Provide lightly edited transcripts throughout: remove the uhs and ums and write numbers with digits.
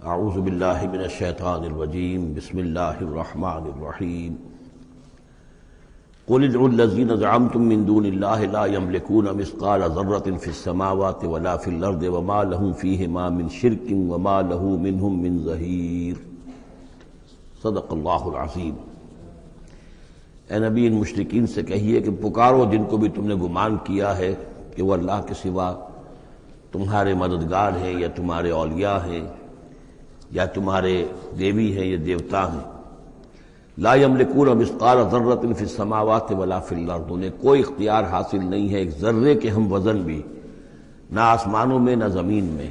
اعوذ باللہ من الشیطان الرجیم بسم اللہ الرحمن الرحیم قل ادعوا الذین زعمتم من دون اللہ لا یملکون مثقال ذرۃ فی السماوات ولا فی الارض وما لهم فیہما من شرک وما له منہم من ظہیر۔ صدق اللہ العظیم۔ اے نبی، ان مشرکین سے کہیے کہ پکارو جن کو بھی تم نے گمان کیا ہے کہ وہ اللہ کے سوا تمہارے مددگار ہیں یا تمہارے اولیاء ہیں یا تمہارے دیوی ہیں یا دیوتا ہیں۔ لا یملکون مثقال ذرۃ فی السماوات ولا فی الارض، انہیں کوئی اختیار حاصل نہیں ہے ایک ذرے کے ہم وزن بھی، نہ آسمانوں میں نہ زمین میں۔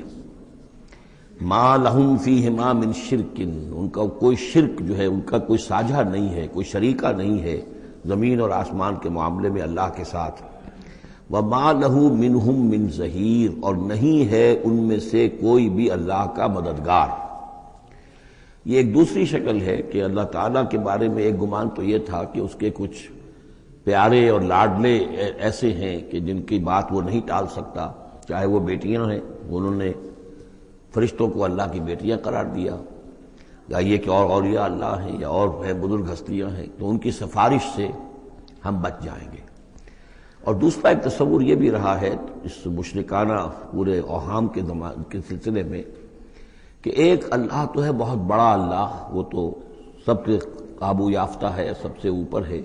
ما لہم فیہما من شرک، ان کا کوئی شرک جو ہے، ان کا کوئی ساجھا نہیں ہے، کوئی شریکہ نہیں ہے زمین اور آسمان کے معاملے میں اللہ کے ساتھ۔ وما لہ منہم من ظہیر، اور نہیں ہے ان میں سے کوئی بھی اللہ کا مددگار۔ یہ ایک دوسری شکل ہے کہ اللہ تعالیٰ کے بارے میں ایک گمان تو یہ تھا کہ اس کے کچھ پیارے اور لاڈلے ایسے ہیں کہ جن کی بات وہ نہیں ٹال سکتا، چاہے وہ بیٹیاں ہیں، انہوں نے فرشتوں کو اللہ کی بیٹیاں قرار دیا، یا یہ کہ اور اولیاء اللہ ہیں یا اور ہیں بزرگ ہستیاں ہیں، تو ان کی سفارش سے ہم بچ جائیں گے۔ اور دوسرا ایک تصور یہ بھی رہا ہے اس مشرکانہ پورے اوہام کے سلسلے میں کہ ایک اللہ تو ہے بہت بڑا اللہ، وہ تو سب کے قابو یافتہ ہے، سب سے اوپر ہے،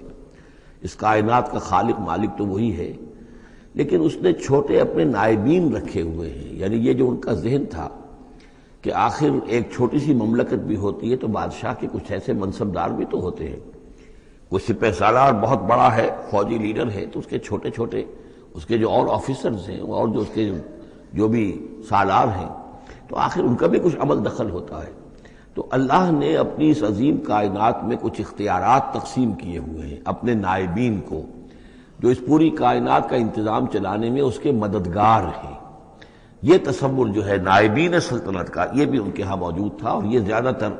اس کائنات کا خالق مالک تو وہی ہے، لیکن اس نے چھوٹے اپنے نائبین رکھے ہوئے ہیں۔ یعنی یہ جو ان کا ذہن تھا کہ آخر ایک چھوٹی سی مملکت بھی ہوتی ہے تو بادشاہ کے کچھ ایسے منصبدار بھی تو ہوتے ہیں، کوئی سپہ سالار بہت بڑا ہے، فوجی لیڈر ہے، تو اس کے چھوٹے چھوٹے اس کے جو اور آفیسرز ہیں اور جو اس کے جو بھی سالار ہیں، تو آخر ان کا بھی کچھ عمل دخل ہوتا ہے۔ تو اللہ نے اپنی اس عظیم کائنات میں کچھ اختیارات تقسیم کیے ہوئے ہیں اپنے نائبین کو، جو اس پوری کائنات کا انتظام چلانے میں اس کے مددگار ہیں۔ یہ تصور جو ہے نائبین سلطنت کا، یہ بھی ان کے ہاں موجود تھا، اور یہ زیادہ تر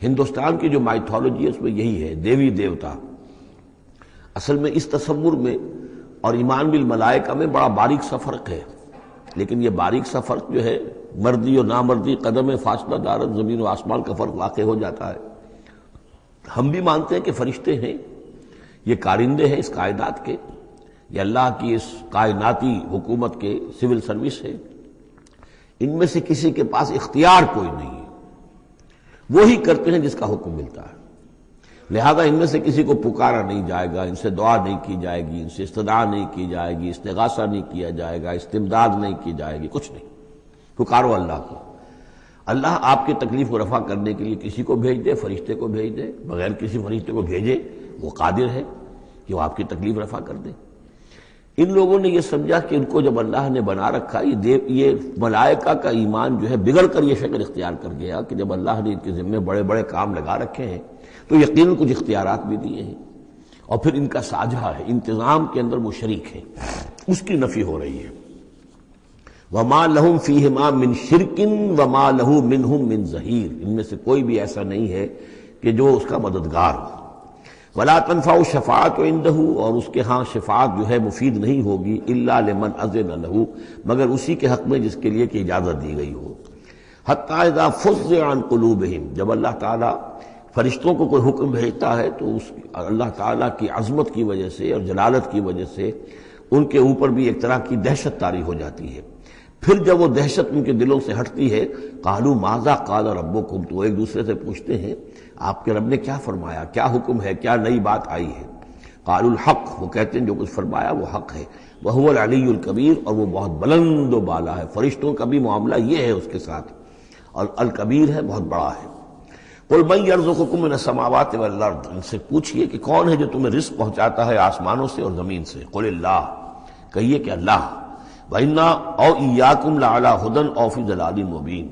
ہندوستان کی جو مائتھولوجی ہے اس میں یہی ہے، دیوی دیوتا۔ اصل میں اس تصور میں اور ایمان بالملائکہ میں بڑا باریک سا فرق ہے، لیکن یہ باریک سا فرق جو ہے مردی اور نامردی قدم فاصلہ دارت زمین و آسمان کا فرق واقع ہو جاتا ہے۔ ہم بھی مانتے ہیں کہ فرشتے ہیں، یہ کارندے ہیں اس کائنات کے، یہ اللہ کی اس کائناتی حکومت کے سول سروس ہے، ان میں سے کسی کے پاس اختیار کوئی نہیں ہے، وہی کرتے ہیں جس کا حکم ملتا ہے، لہذا ان میں سے کسی کو پکارا نہیں جائے گا، ان سے دعا نہیں کی جائے گی، ان سے استدعا نہیں کی جائے گی، استغاثہ نہیں کیا جائے گا، استمداد نہیں کی جائے گی، کچھ نہیں۔ پکارو اللہ کو، اللہ آپ کی تکلیف کو رفع کرنے کے لیے کسی کو بھیج دے، فرشتے کو بھیج دے، بغیر کسی فرشتے کو بھیجے وہ قادر ہے کہ وہ آپ کی تکلیف رفع کر دے۔ ان لوگوں نے یہ سمجھا کہ ان کو جب اللہ نے بنا رکھا، یہ ملائکہ کا ایمان جو ہے بگڑ کر یہ شکل اختیار کر گیا کہ جب اللہ نے ان کے ذمے بڑے بڑے کام لگا رکھے ہیں تو یقیناً کچھ اختیارات بھی دیے ہیں، اور پھر ان کا ساجھا ہے، انتظام کے اندر وہ شریک ہے، اس کی نفی ہو رہی ہے۔ وما لہم فیہما من شرک وما لہ منہم من ظہیر، ان میں سے کوئی بھی ایسا نہیں ہے کہ جو اس کا مددگار ہو۔ ولا تنفع الشفاعۃ عندہ، اور اس کے ہاں شفاعت جو ہے مفید نہیں ہوگی الا لمن اذن لہ، مگر اسی کے حق میں جس کے لیے کہ اجازت دی گئی ہو۔ حتی اذا فزع عن قلوبہم، جب اللہ تعالیٰ فرشتوں کو کوئی حکم بھیجتا ہے تو اس اللہ تعالیٰ کی عظمت کی وجہ سے اور جلالت کی وجہ سے ان کے اوپر بھی ایک طرح کی دہشت طاری ہو جاتی ہے۔ پھر جب وہ دہشت ان کے دلوں سے ہٹتی ہے، قالوا ماذا قال ربکم، تو ایک دوسرے سے پوچھتے ہیں آپ کے رب نے کیا فرمایا، کیا حکم ہے، کیا نئی بات آئی ہے۔ قالوا الحق، وہ کہتے ہیں جو کچھ فرمایا وہ حق ہے، وہو العلی الکبیر، اور وہ بہت بلند و بالا ہے۔ فرشتوں کا بھی معاملہ یہ ہے اس کے ساتھ، اور الکبیر ہے، بہت بڑا ہے۔ قل من یرزقکم من السماوات والارض، ان سے پوچھئے کہ کون ہے جو تمہیں رزق پہنچاتا ہے آسمانوں سے اور زمین سے۔ قل اللہ، کہیے کہ اللہ۔ وَإِنَّا أَوْ إِيَّاكُمْ لَعَلَىٰ هُدًى أَوْ فِي ضَلَالٍ مُّبِينٍ،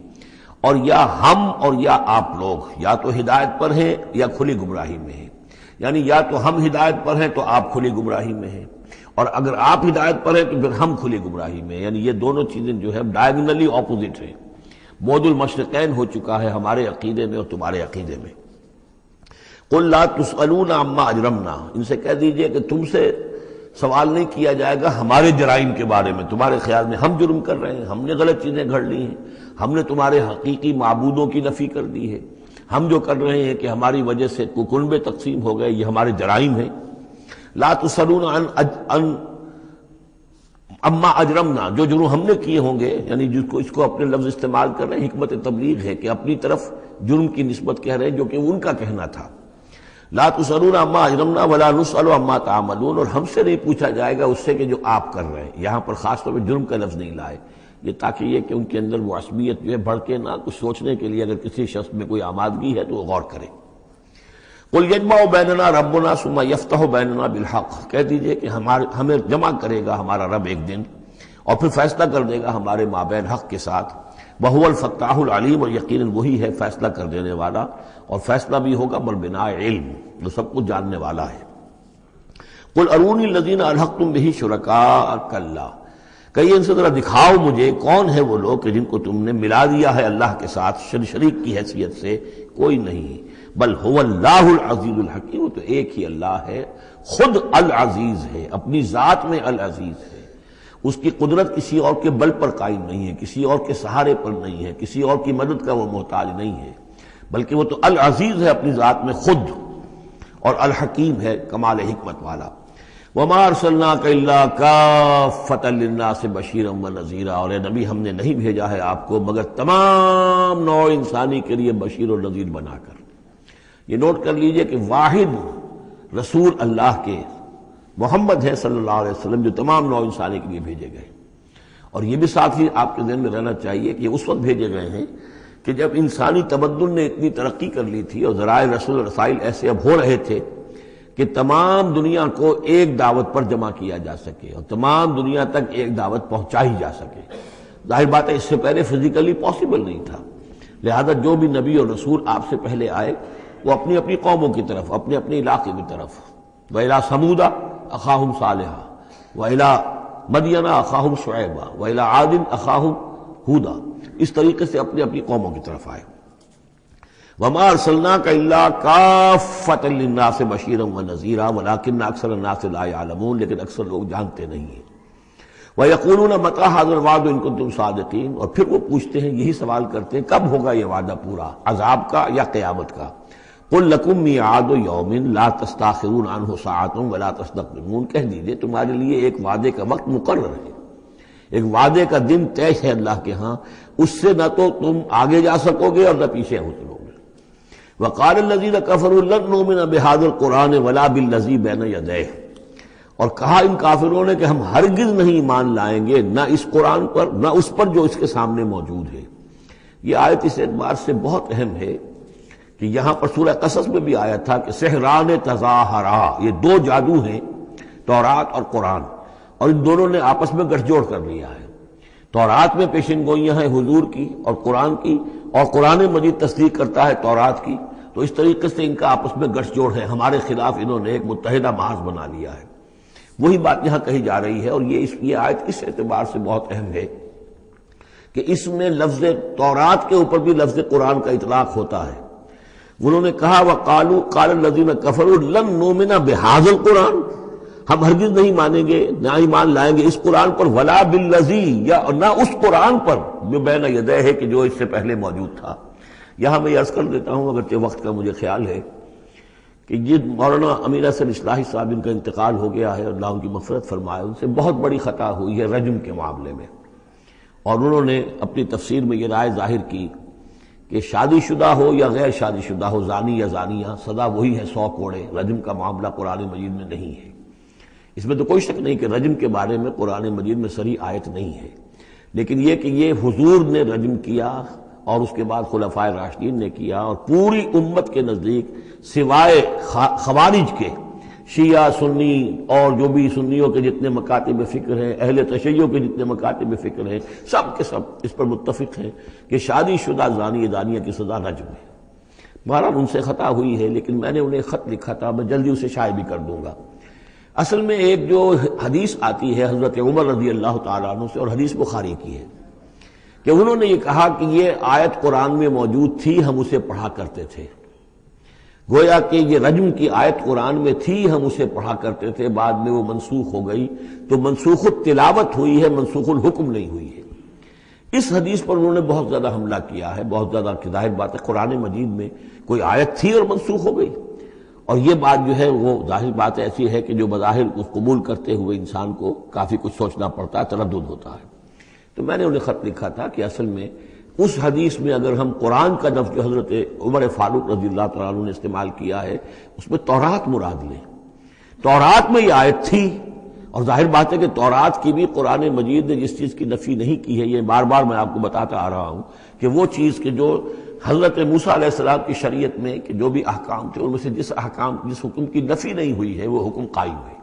اور یا ہم اور یا آپ لوگ یا تو ہدایت پر ہیں یا کھلی گمراہی میں ہیں، یعنی یا تو ہم ہدایت پر ہیں تو آپ کھلی گمراہی میں ہیں، اور اگر آپ ہدایت پر ہیں تو پھر ہم کھلی گمراہی میں ہیں، یعنی یہ دونوں چیزیں جو ہے ڈائگنلی اپوزٹ ہیں، بعد المشرقین ہو چکا ہے ہمارے عقیدے میں اور تمہارے عقیدے میں۔ قُل لَا تُسْأَلُونَ عَمَّا أَجْرَمْنَا، ان سے کہہ دیجئے کہ تم سے سوال نہیں کیا جائے گا ہمارے جرائم کے بارے میں، تمہارے خیال میں ہم جرم کر رہے ہیں، ہم نے غلط چیزیں گھڑ لی ہیں، ہم نے تمہارے حقیقی معبودوں کی نفی کر دی ہے، ہم جو کر رہے ہیں کہ ہماری وجہ سے کنبے تقسیم ہو گئے، یہ ہمارے جرائم ہیں۔ لا تسألون عن اما اجرمنا، جو جرم ہم نے کیے ہوں گے، یعنی جس کو اس کو اپنے لفظ استعمال کر رہے ہیں، حکمت تبلیغ ہے کہ اپنی طرف جرم کی نسبت کہہ رہے ہیں جو کہ ان کا کہنا تھا۔ لا تسألون عما اجرمنا ولا نسأل عما تعملون، اور ہم سے نہیں پوچھا جائے گا اس سے کہ جو آپ کر رہے ہیں۔ یہاں پر خاص طور پہ جرم کا لفظ نہیں لائے، یہ تاکہ یہ کہ ان کے اندر وہ عصبیت جو ہے بڑھ کے نہ، کچھ سوچنے کے لیے اگر کسی شخص میں کوئی آمادگی ہے تو وہ غور کرے۔ قل یجمع بیننا ربنا ثم یفتح بیننا بالحق، کہہ دیجئے کہ ہمیں جمع کرے گا ہمارا رب ایک دن اور پھر فیصلہ کر دے گا ہمارے مابین حق کے ساتھ۔ وہو الفتاح العلیم، اور یقیناً وہی ہے فیصلہ کر دینے والا، اور فیصلہ بھی ہوگا بالبناء علم، جو سب کچھ جاننے والا ہے۔ قل ارونی الذین الحقتم بہ شرکاء کلا، کہیے ان سے ذرا دکھاؤ مجھے کون ہے وہ لوگ کہ جن کو تم نے ملا دیا ہے اللہ کے ساتھ شریک کی حیثیت سے، کوئی نہیں۔ بل هو اللہ العزیز الحکیم، وہ تو ایک ہی اللہ ہے، خود العزیز ہے، اپنی ذات میں العزیز ہے، اس کی قدرت کسی اور کے بل پر قائم نہیں ہے، کسی اور کے سہارے پر نہیں ہے، کسی اور کی مدد کا وہ محتاج نہیں ہے، بلکہ وہ تو العزیز ہے اپنی ذات میں خود، اور الحکیم ہے کمال حکمت والا۔ وما ارسلناک الا کافۃ للناس بشیرا ونذیرا، اور اے نبی ہم نے نہیں بھیجا ہے آپ کو مگر تمام نوع انسانی کے لیے بشیر و نذیر بنا کر۔ یہ نوٹ کر لیجئے کہ واحد رسول اللہ کے محمد ہے صلی اللہ علیہ وسلم، جو تمام نوع انسانی کے لیے بھیجے گئے۔ اور یہ بھی ساتھ ہی آپ کے ذہن میں رہنا چاہیے کہ اس وقت بھیجے گئے ہیں کہ جب انسانی تمدن نے اتنی ترقی کر لی تھی اور ذرائع رسول رسائل ایسے اب ہو رہے تھے کہ تمام دنیا کو ایک دعوت پر جمع کیا جا سکے اور تمام دنیا تک ایک دعوت پہنچائی جا سکے۔ ظاہر بات ہے اس سے پہلے فزیکلی پاسبل نہیں تھا، لہذا جو بھی نبی اور رسول آپ سے پہلے آئے وہ اپنی اپنی قوموں کی طرف، اپنے اپنے علاقے کی طرف، وَإِلَىٰ ثَمُودَ أَخَاهُمْ صَالِحًا وَإِلَىٰ مَدْيَنَ أَخَاهُمْ شُعَيْبًا وَإِلَىٰ عَادٍ أَخَاهُمْ هُودًا، اس طریقے سے اپنی اپنی قوموں کی طرف آئے۔ وَمَا أَرْسَلْنَاكَ إِلَّا كَافَّةً لِلنَّاسِ بَشِيرًا وَنَذِيرًا وَلَٰكِنَّ أَكْثَرَ النَّاسِ لَا يَعْلَمُونَ، لیکن اکثر لوگ جانتے نہیں ہیں۔ وَيَقُولُونَ مَتَىٰ هَٰذَا الْوَعْدُ إِن كُنتُمْ صَادِقِينَ، اور پھر وہ پوچھتے ہیں، یہی سوال کرتے ہیں، کب ہوگا یہ وعدہ پورا، عذاب کا یا قیامت کا؟ قُل لَكُم مِّيعَادُ يَوْمٍ لَا تَسْتَأْخِرُونَ عَنْهُ سَاعَةٌ وَلَا تَسْتَقْدِمُونَ، کہہ دیجئے تمہارے لیے ایک وعدے کا وقت مقرر ہے، ایک وعدے کا دن طے ہے اللہ کے ہاں، اس سے نہ تو تم آگے جا سکو گے اور نہ پیچھے ہو سکو گے۔ وَقَالَ الَّذِينَ كَفَرُوا لَن نُّؤْمِنَ بِهَٰذَا الْقُرْآنِ وَلَا بِالَّذِي بَيْنَ يَدَيْهِ، اور کہا ان کافروں نے کہ ہم ہرگز نہیں ایمان لائیں گے نہ اس قرآن پر نہ اس پر جو اس کے سامنے موجود ہے۔ یہ آیت اس اعتبار سے بہت اہم ہے کہ یہاں پر سورہ قصص میں بھی آیا تھا کہ سحران تظاہرا، یہ دو جادو ہیں، تورات اور قرآن، اور ان دونوں نے آپس میں گٹھ جوڑ کر لیا ہے۔ تورات میں پیشن گوئیاں ہیں حضور کی اور قرآن کی، اور قرآن مجید تصدیق کرتا ہے تورات کی، تو اس طریقے سے ان کا آپس میں گٹھ جوڑ ہے، ہمارے خلاف انہوں نے ایک متحدہ محاذ بنا لیا ہے۔ وہی بات یہاں کہی جا رہی ہے، اور یہ آیت اس اعتبار سے بہت اہم ہے کہ اس میں لفظ تورات کے اوپر بھی لفظ قرآن کا اطلاق ہوتا ہے۔ انہوں نے کہا وَقَالُوا قَالَ الَّذِينَ كَفَرُوا لَن نُّؤْمِنَ بِهَٰذَا الْقُرْآنِ، ہم ہرگز نہیں مانیں گے نہ ایمان لائیں گے اس قرآن پر، وَلَا بِالَّذِي، یا نہ اس قرآن پر جو بین یدیہ ہے کہ جو اس سے پہلے موجود تھا۔ یہاں میں یہ عرض کر دیتا ہوں، اگرچہ وقت کا مجھے خیال ہے کہ یہ مولانا امیر حسن اصلاحی صاحب ان کا انتقال ہو گیا ہے، اللہ ان کی مغفرت فرمائے، ان سے بہت بڑی خطا ہوئی ہے رجم کے معاملے میں، اور انہوں نے اپنی تفسیر میں یہ رائے ظاہر کی کہ شادی شدہ ہو یا غیر شادی شدہ ہو، زانی یا زانیہ، سزا وہی ہے 100 کوڑے۔ رجم کا معاملہ قرآن مجید میں نہیں ہے، اس میں تو کوئی شک نہیں کہ رجم کے بارے میں قرآن مجید میں صریح آیت نہیں ہے، لیکن یہ کہ یہ حضور نے رجم کیا اور اس کے بعد خلفائے راشدین نے کیا، اور پوری امت کے نزدیک سوائے خوارج کے، شیعہ سنی اور جو بھی سنیوں کے جتنے مکاتب فکر ہیں، اہل تشیع کے جتنے مکاتب فکر ہیں، سب کے سب اس پر متفق ہیں کہ شادی شدہ زانی دانیہ کی سزا رجم ہے۔ بہرحال ان سے خطا ہوئی ہے، لیکن میں نے انہیں خط لکھا تھا، میں جلدی اسے شائع بھی کر دوں گا۔ اصل میں ایک جو حدیث آتی ہے حضرت عمر رضی اللہ تعالیٰ عنہ سے، اور حدیث بخاری کی ہے، کہ انہوں نے یہ کہا کہ یہ آیت قرآن میں موجود تھی، ہم اسے پڑھا کرتے تھے، گویا کہ یہ رجم کی آیت قرآن میں تھی، ہم اسے پڑھا کرتے تھے، بعد میں وہ منسوخ ہو گئی، تو منسوخ التلاوت ہوئی ہے، منسوخ الحکم نہیں ہوئی ہے۔ اس حدیث پر انہوں نے بہت زیادہ حملہ کیا ہے، بہت زیادہ، کہ ظاہر بات ہے قرآن مجید میں کوئی آیت تھی اور منسوخ ہو گئی، اور یہ بات جو ہے وہ ظاہر بات ایسی ہے کہ جو بظاہر اس قبول کرتے ہوئے انسان کو کافی کچھ سوچنا پڑتا ہے، تردد ہوتا ہے۔ تو میں نے انہیں خط لکھا تھا کہ اصل میں اس حدیث میں اگر ہم قرآن کا لفظ جو حضرت عمر فاروق رضی اللہ تعالیٰ عنہ نے استعمال کیا ہے، اس میں تورات مراد لیں۔ تورات میں یہ آیت تھی، اور ظاہر بات ہے کہ تورات کی بھی قرآن مجید نے جس چیز کی نفی نہیں کی ہے، یہ بار بار میں آپ کو بتاتا آ رہا ہوں کہ وہ چیز کہ جو حضرت موسیٰ علیہ السلام کی شریعت میں کہ جو بھی احکام تھے ان میں سے جس حکم کی نفی نہیں ہوئی ہے وہ حکم قائم ہے۔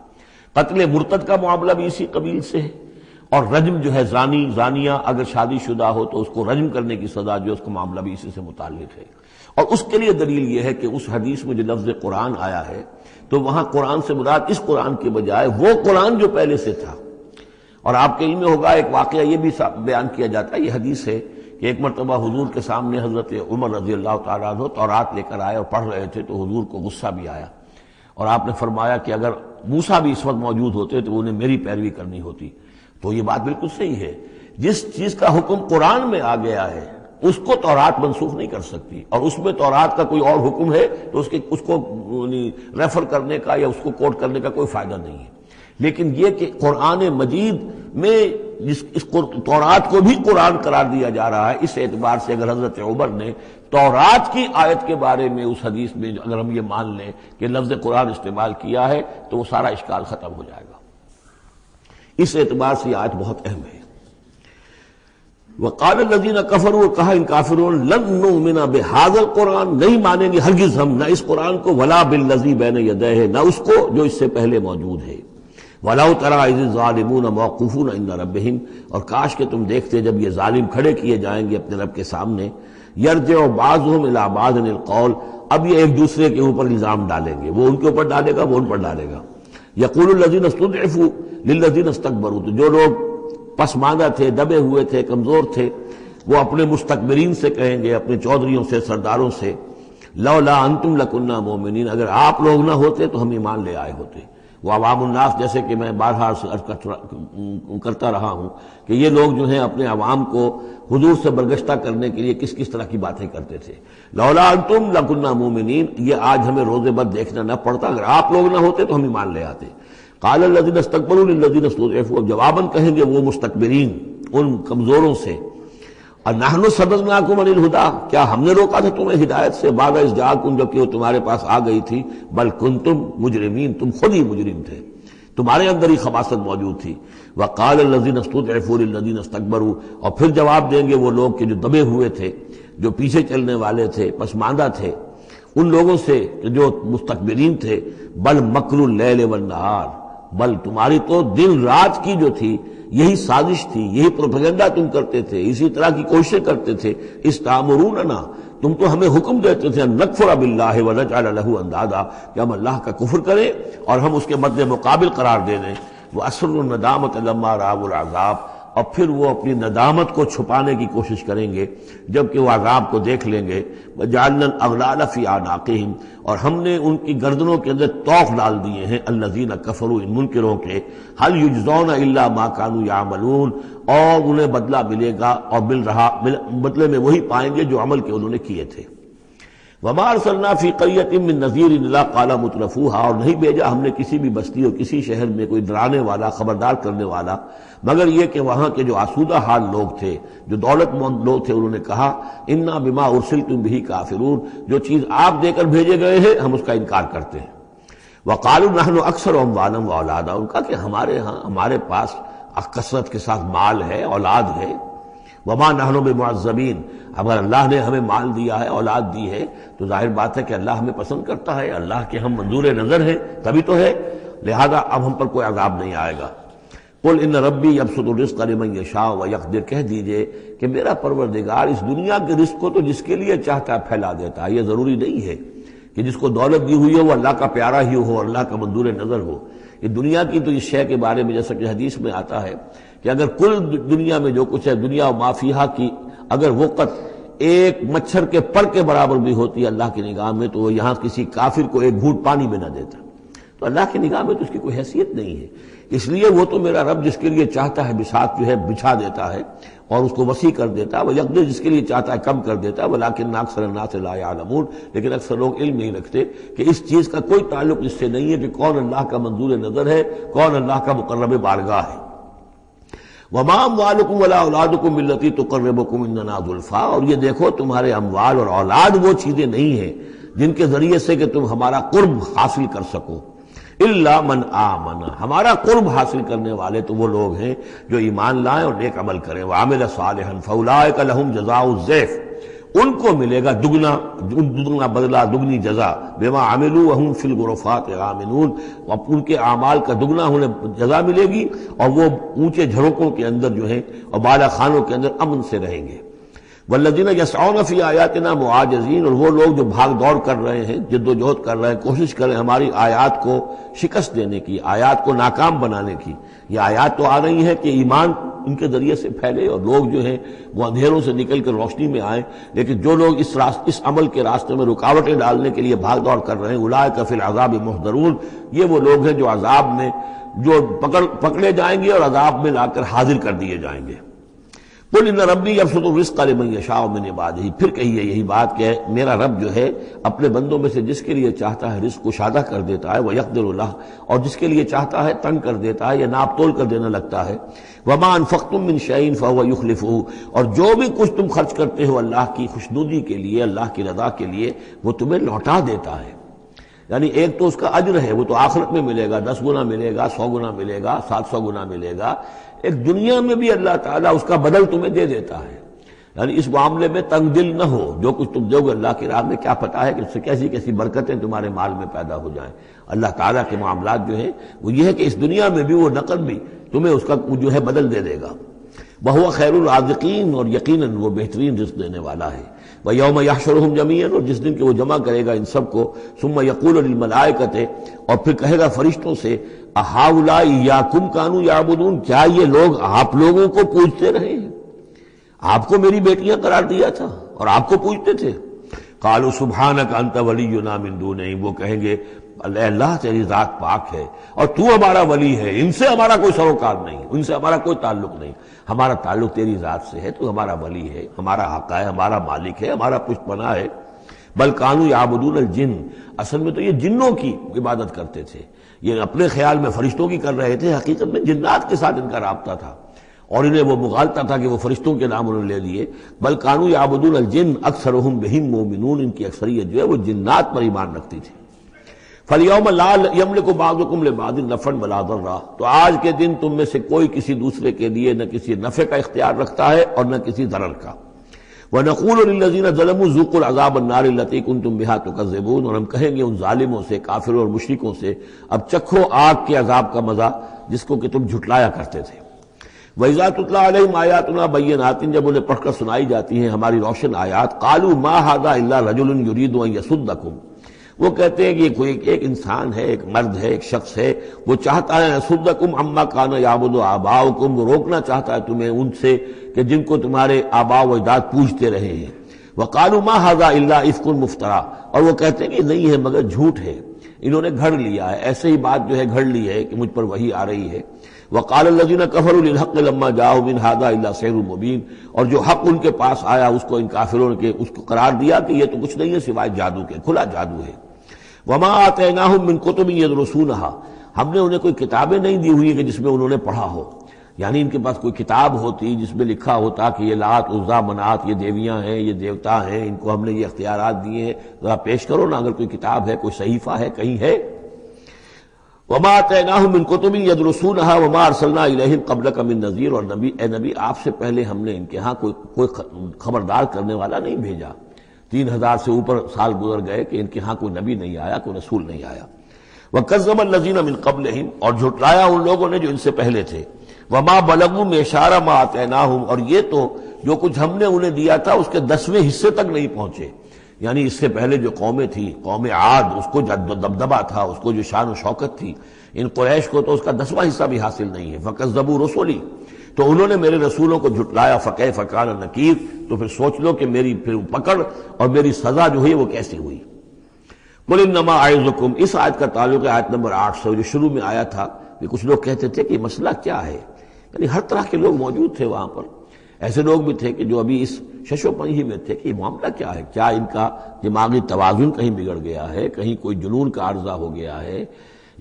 قتل مرتد کا معاملہ بھی اسی قبیل سے ہے، اور رجم جو ہے زانی زانیہ اگر شادی شدہ ہو تو اس کو رجم کرنے کی سزا جو ہے اس کا معاملہ بھی اسی سے متعلق ہے۔ اور اس کے لیے دلیل یہ ہے کہ اس حدیث میں جو لفظ قرآن آیا ہے تو وہاں قرآن سے مراد اس قرآن کے بجائے وہ قرآن جو پہلے سے تھا۔ اور آپ کے علم میں ہوگا ایک واقعہ یہ بھی بیان کیا جاتا ہے، یہ حدیث ہے کہ ایک مرتبہ حضور کے سامنے حضرت عمر رضی اللہ تعالیٰ عنہ تورات لے کر آئے اور پڑھ رہے تھے تو حضور کو غصہ بھی آیا، اور آپ نے فرمایا کہ اگر موسیٰ بھی اس وقت موجود ہوتے تو انہیں میری پیروی کرنی ہوتی۔ تو یہ بات بالکل صحیح ہے، جس چیز کا حکم قرآن میں آ گیا ہے اس کو تورات منسوخ نہیں کر سکتی، اور اس میں تورات کا کوئی اور حکم ہے تو اس کو ریفر کرنے کا یا اس کو کوٹ کرنے کا کوئی فائدہ نہیں ہے۔ لیکن یہ کہ قرآن مجید میں اس تورات کو بھی قرآن قرار دیا جا رہا ہے، اس اعتبار سے اگر حضرت عمر نے تورات کی آیت کے بارے میں اس حدیث میں اگر ہم یہ مان لیں کہ لفظ قرآن استعمال کیا ہے تو وہ سارا اشکال ختم ہو جائے گا۔ اس اعتبار سے یہ آیت بہت اہم ہے۔ وقال الذین کفروا، کہا ان کافروں نے، لن نؤمن بہذا القرآن، نہیں مانیں گے ہرگز ہم نہ اس قرآن کو، ولا بالذی بین یدیہ، نہ اس کو جو اس سے پہلے موجود ہے۔ وَلَوْ تَرَىٰ إِذِ الظَّالِمُونَ مَوْقُوفُونَ عِندَ رَبِّهِمْ، اور کاش کہ تم دیکھتے جب یہ ظالم کھڑے کیے جائیں گے اپنے رب کے سامنے، يَرْجِعُ بَعْضُهُمْ إِلَىٰ بَعْضٍ الْقَوْلَ، اب یہ ایک دوسرے کے اوپر الزام ڈالیں گے، وہ ان کے اوپر ڈالے گا، وہ ان پر ڈالے گا۔ يَقُولُ الَّذِينَ اسْتُضْعِفُوا لِلَّذِينَ اسْتَكْبَرُوا، تو جو لوگ پسماندہ تھے، دبے ہوئے تھے، کمزور تھے، وہ اپنے مستکبرین سے کہیں گے، اپنے چودھریوں سے، سرداروں سے، لولا انتم لکنا مومنین، اگر آپ لوگ نہ ہوتے تو ہم ایمان لے آئے ہوتے۔ وہ عوام الناس، جیسے کہ میں بارہا کرتا رہا ہوں کہ یہ لوگ جو ہیں اپنے عوام کو حضور سے برگشتہ کرنے کے لیے کس کس طرح کی باتیں کرتے تھے۔ لولا انتم لکنا مومنین، یہ آج ہمیں روز بد دیکھنا نہ پڑتا، اگر آپ لوگ نہ ہوتے تو ہم ایمان لے آتے۔ قال الذین استکبروا للذین استضعفوا، جواباً کہیں گے وہ مستکبرین ان کمزوروں سے، نحن صددناکم عن الہدی، کیا ہم نے روکا تھا تمہیں ہدایت سے، بعد اذ جاءکم، جبکہ وہ تمہارے پاس آ گئی تھی، بل کنتم مجرمین، تم خود ہی مجرم تھے، تمہارے اندر ہی خباثت موجود تھی۔ وقال الذین استضعفوا للذین استکبروا، اور پھر جواب دیں گے وہ لوگ کہ جو دبے ہوئے تھے، جو پیچھے چلنے والے تھے، پسماندہ تھے، ان لوگوں سے جو مستکبرین تھے، بل مکر اللیل والنہار، بل تمہاری تو دن رات کی جو تھی یہی سازش تھی، یہی پروپیگنڈا تم کرتے تھے، اسی طرح کی کوششیں کرتے تھے۔ استامروننا، تم تو ہمیں حکم دیتے تھے، ان نکفر باللہ ونجعل لہ اندادا، کہ ہم اللہ کا کفر کریں اور ہم اس کے مد مقابل قرار دے دیں۔ واسروا الندامۃ لما رأوا العذاب، اور پھر وہ اپنی ندامت کو چھپانے کی کوشش کریں گے جبکہ وہ عذاب کو دیکھ لیں گے۔ وجعلنا الاغلال فی اعناقہم، اور ہم نے ان کی گردنوں کے اندر طوق ڈال دیے ہیں، الذین کفروا، ان منکروں کے، هل یجزون الا ما كانوا یعملون، اور انہیں بدلہ ملے گا اور بدلے میں وہی پائیں گے جو عمل کے انہوں نے کیے تھے۔ وما ارسلنا فی قریۃ من نذیر الا قال مترفوها، اور نہیں بھیجا ہم نے کسی بھی بستی اور کسی شہر میں کوئی ڈرانے والا، خبردار کرنے والا، مگر یہ کہ وہاں کے جو آسودہ حال لوگ تھے، جو دولت مند لوگ تھے، انہوں نے کہا انا بما ارسلتم به کافرون، جو چیز آپ دے کر بھیجے گئے ہیں ہم اس کا انکار کرتے ہیں۔ وقالوا نحن اکثر اموالا واولادا، ان کا کہ ہمارے پاس کثرت کے ساتھ مال ہے، اولاد ہے۔ وما نحن بمعذبین، اگر اللہ نے ہمیں مال دیا ہے، اولاد دی ہے، تو ظاہر بات ہے کہ اللہ ہمیں پسند کرتا ہے، اللہ کے ہم منظور نظر ہیں، تبھی تو ہے، لہذا اب ہم پر کوئی عذاب نہیں آئے گا۔ قل ان ربی یبسط الرزق لمن یشاء ویقدر، کہہ دیجئے کہ میرا پروردگار اس دنیا کے رزق کو تو جس کے لیے چاہتا ہے پھیلا دیتا ہے، یہ ضروری نہیں ہے کہ جس کو دولت دی ہوئی ہو وہ اللہ کا پیارا ہی ہو، اللہ کا منظور نظر ہو۔ یہ دنیا کی تو اس شے کے بارے میں جیسا کہ حدیث میں آتا ہے کہ اگر کل دنیا میں جو کچھ ہے، دنیا و ما فیہا کی اگر وقت ایک مچھر کے پر کے برابر بھی ہوتی ہے اللہ کی نگاہ میں، تو وہ یہاں کسی کافر کو ایک گھونٹ پانی میں نہ دیتا۔ تو اللہ کی نگاہ میں تو اس کی کوئی حیثیت نہیں ہے. اس لیے وہ تو میرا رب جس کے لیے چاہتا ہے بساط جو ہے بچھا دیتا ہے اور اس کو وسیع کر دیتا ہے، وہ یقدر جس کے لیے چاہتا ہے کم کر دیتا ہے. ولیکن اکثر الناس لا یعلمون، لیکن اکثر لوگ علم نہیں رکھتے کہ اس چیز کا کوئی تعلق اس سے نہیں ہے کہ کون اللہ کا منظور نظر ہے، کون اللہ کا مقرب بارگاہ ہے. وما اموالکم ولا اولادکم بالتی تقربکم عندنا زلفیٰ، اور یہ دیکھو تمہارے اموال اور اولاد وہ چیزیں نہیں ہیں جن کے ذریعے سے کہ تم ہمارا قرب حاصل کر سکو. الا من آمن، ہمارا قرب حاصل کرنے والے تو وہ لوگ ہیں جو ایمان لائیں اور نیک عمل کریں. وعمل صالحا فاولئک لہم جزاء الضعف، ان کو ملے گا دگنا بدلہ، دگنی جزا. بما عملوا وهم فی الغرفات آمنون، ان کے اعمال کا دگنا انہیں جزا ملے گی اور وہ اونچے جھروکوں کے اندر جو ہیں اور بالا خانوں کے اندر امن سے رہیں گے. والذین یسعون فی آیاتنا معاجزین، اور وہ لوگ جو بھاگ دوڑ کر رہے ہیں، جد و جہد کر رہے ہیں، کوشش کر رہے ہیں ہماری آیات کو شکست دینے کی، آیات کو ناکام بنانے کی. یہ آیات تو آ رہی ہیں کہ ایمان ان کے ذریعے سے پھیلے اور لوگ جو ہیں وہ اندھیروں سے نکل کر روشنی میں آئیں، لیکن جو لوگ اس عمل کے راستے میں رکاوٹیں ڈالنے کے لیے بھاگ دوڑ کر رہے ہیں، اولئک فی العذاب محضرون، یہ وہ لوگ ہیں جو عذاب میں جو پکڑے جائیں گے اور عذاب میں لا کر حاضر کر دیے جائیں گے. قل ان ربی یبسط الرزق لمن یشاء من عبادہ، پھر کہیے یہی بات کہ میرا رب جو ہے اپنے بندوں میں سے جس کے لیے چاہتا ہے رزق کشادہ کر دیتا ہے، ویقدر لہ، اور جس کے لیے چاہتا ہے تنگ کر دیتا ہے یا ناپ تول کر دینے لگتا ہے. وما انفقتم من شیء فهو یخلفہ، اور جو بھی کچھ تم خرچ کرتے ہو اللہ کی خوشنودی کے لیے، اللہ کی رضا کے لیے، وہ تمہیں لوٹا دیتا ہے. یعنی ایک تو اس کا اجر ہے، وہ تو آخرت میں ملے گا، 10 گنا ملے گا، 100 گنا ملے گا، 700 گنا ملے گا. ایک دنیا میں بھی اللہ تعالیٰ اس کا بدل تمہیں دے دیتا ہے. یعنی اس معاملے میں تنگ دل نہ ہو، جو کچھ تم دو گے اللہ کی راہ میں کیا پتہ ہے کہ اس سے کیسی کیسی برکتیں تمہارے مال میں پیدا ہو جائیں. اللہ تعالیٰ کے معاملات جو ہیں وہ یہ ہے کہ اس دنیا میں بھی وہ نقد بھی تمہیں اس کا جو ہے بدل دے دے گا. وَهُوَ خَيْرُ الرَّازِقِينَ، اور یقیناً وہ بہترین رزق دینے والا ہے. وَيَوْمَ يَحْشُرُهُمْ جَمِيعًا، اور جس دن کہ وہ جمع کرے گا ان سب کو. ثُمَّ يَقُولُ لِلْمَلَائِكَةِ، اور پھر کہے گا فرشتوں سے، أَهَٰؤُلَاءِ إِيَّاكُمْ كَانُوا يَعْبُدُونَ، کیا یہ لوگ آپ لوگوں کو پوجتے رہے ہیں؟ آپ کو میری بیٹیاں قرار دیا تھا اور آپ کو پوجتے تھے. قَالُوا سُبْحَانَكَ أَنْتَ وَلِيُّنَا مِن دُونِهِمْ، وہ کہیں گے اللہ تیری ذات پاک ہے اور تو ہمارا ولی ہے، ان سے ہمارا کوئی سروکار نہیں، ان سے ہمارا کوئی تعلق نہیں، ہمارا تعلق تیری ذات سے ہے، تو ہمارا ولی ہے، ہمارا آقا ہے، ہمارا مالک ہے، ہمارا پشت پناہ ہے. بل کانوا یعبدون الجن، اصل میں تو یہ جنوں کی عبادت کرتے تھے. یہ اپنے خیال میں فرشتوں کی کر رہے تھے، حقیقت میں جنات کے ساتھ ان کا رابطہ تھا اور انہیں وہ مغالطہ تھا کہ وہ فرشتوں کے نام انہوں نے لے لیے. بل کانوا یعبدون الجن اکثرهم بهم مؤمنون، ان کی اکثریت جو ہے وہ جنات پر ایمان رکھتی تھی. فَالْيَوْمَ لَا يَمْلِكُ بَعْضُكُمْ لِبَعْضٍ نَفْعًا وَلَا ضَرًّا، تو آج کے دن تم میں سے کوئی کسی دوسرے کے لیے نہ کسی نفع کا اختیار رکھتا ہے اور نہ کسی ضرر کا. وَنَقُولُ لِلَّذِينَ ظَلَمُوا ذُوقُوا الْعَذَابَ النَّارِ الَّتِي كُنتُم بِهَا تُكَذِّبُونَ، اور ہم کہیں گے ان ظالموں سے، کافروں اور مشرکوں سے، اب چکھو آگ کے عذاب کا مزہ جس کو کہ تم جھٹلایا کرتے تھے. وَإِذَا تُتْلَىٰ عَلَيْهِمْ آيَاتُنَا بَيِّنَاتٍ، جب انہیں پڑھ کر سنائی جاتی ہیں ہماری روشن آیات، قَالُوا مَا هَٰذَا إِلَّا رَجُلٌ يُرِيدُ أَن يَصُدَّكُمْ، وہ کہتے ہیں کہ یہ کوئی ایک انسان ہے، ایک مرد ہے، ایک شخص ہے، وہ چاہتا ہے يَصُدَّكُمْ عَمَّا كَانَ يَعْبُدُ آبَاؤُكُمْ، وہ روکنا چاہتا ہے تمہیں ان سے کہ جن کو تمہارے آباء و اجداد پوجتے رہے ہیں. وَقَالُوا مَا هَٰذَا إِلَّا إِفْكٌ مُفْتَرًى، اور وہ کہتے ہیں کہ نہیں ہے مگر جھوٹ ہے، انہوں نے گھڑ لیا ہے، ایسے ہی بات جو ہے گھڑ لی ہے کہ مجھ پر وحی آ رہی ہے. وَقَالَ الَّذِينَ كَفَرُوا لِلْحَقِّ لَمَّا جَاءَهُمْ إِنْ هَٰذَا إِلَّا سِحْرٌ مُّبِينٌ، اور جو حق ان کے پاس آیا اس کو ان کافروں نے اس کو قرار دیا کہ یہ تو کچھ نہیں ہے سوائے جادو کے، کھلا جادو ہے. وَمَا آتَيْنَاهُم مِّن كُتُبٍ يَدْرُسُونَهَا، ہم نے انہیں کوئی کتابیں نہیں دی ہوئی کہ جس میں انہوں نے پڑھا ہو. یعنی ان کے پاس کوئی کتاب ہوتی جس میں لکھا ہوتا کہ یہ لات عزا منات یہ دیویاں ہیں، یہ دیوتا ہیں، ان کو ہم نے یہ اختیارات دیے ہیں، ذرا پیش کرو نا، اگر کوئی کتاب ہے، کوئی صحیفہ ہے، کہیں ہے. وَمَا آتَيْنَاهُم مِّن كُتُبٍ يَدْرُسُونَهَا وَمَا أَرْسَلْنَا إِلَيْهِمْ قَبْلَكَ مِن نَذِيرٍ، اور نبی اے نبی آپ سے پہلے ہم نے ان کے ہاں کوئی خبردار کرنے والا نہیں بھیجا. 3000 سے اوپر سال گزر گئے کہ ان کے ہاں کوئی نبی نہیں آیا، کوئی رسول نہیں آیا. وَكَذَّبَ الَّذِينَ مِن قَبْلِهِمْ، اور جھٹلایا ان لوگوں نے جو ان سے پہلے تھے. وَمَا بَلَغُوا مِعْشَارَ مَا آتَيْنَاهُمْ، اور یہ تو جو کچھ ہم نے انہیں دیا تھا اس کے 10ویں حصے تک نہیں پہنچے. یعنی اس سے پہلے جو قومیں تھیں، قوم عاد، اس کو جو دبدبہ تھا، اس کو جو شان و شوکت تھی، ان قریش کو تو اس کا 10واں حصہ بھی حاصل نہیں ہے. فَكَذَّبُوا رُسُلِي، تو انہوں نے میرے رسولوں کو جھٹلایا. فَكَيْفَ كَانَ نَكِيرِ، تو پھر سوچ لو کہ میری پھر پکڑ اور میری سزا جو ہوئی وہ کیسی ہوئی. قل انما اعظکم، اس آیت کا تعلق ہے آیت نمبر 8 سے جو شروع میں آیا تھا کہ کچھ لوگ کہتے تھے کہ مسئلہ کیا ہے، یعنی ہر طرح کے لوگ موجود تھے وہاں پر، ایسے لوگ بھی تھے کہ جو ابھی اس شش و پنج ہی میں تھے کہ یہ معاملہ کیا ہے، کیا ان کا دماغی توازن کہیں بگڑ گیا ہے، کہیں کوئی جنون کا عارضہ ہو گیا ہے،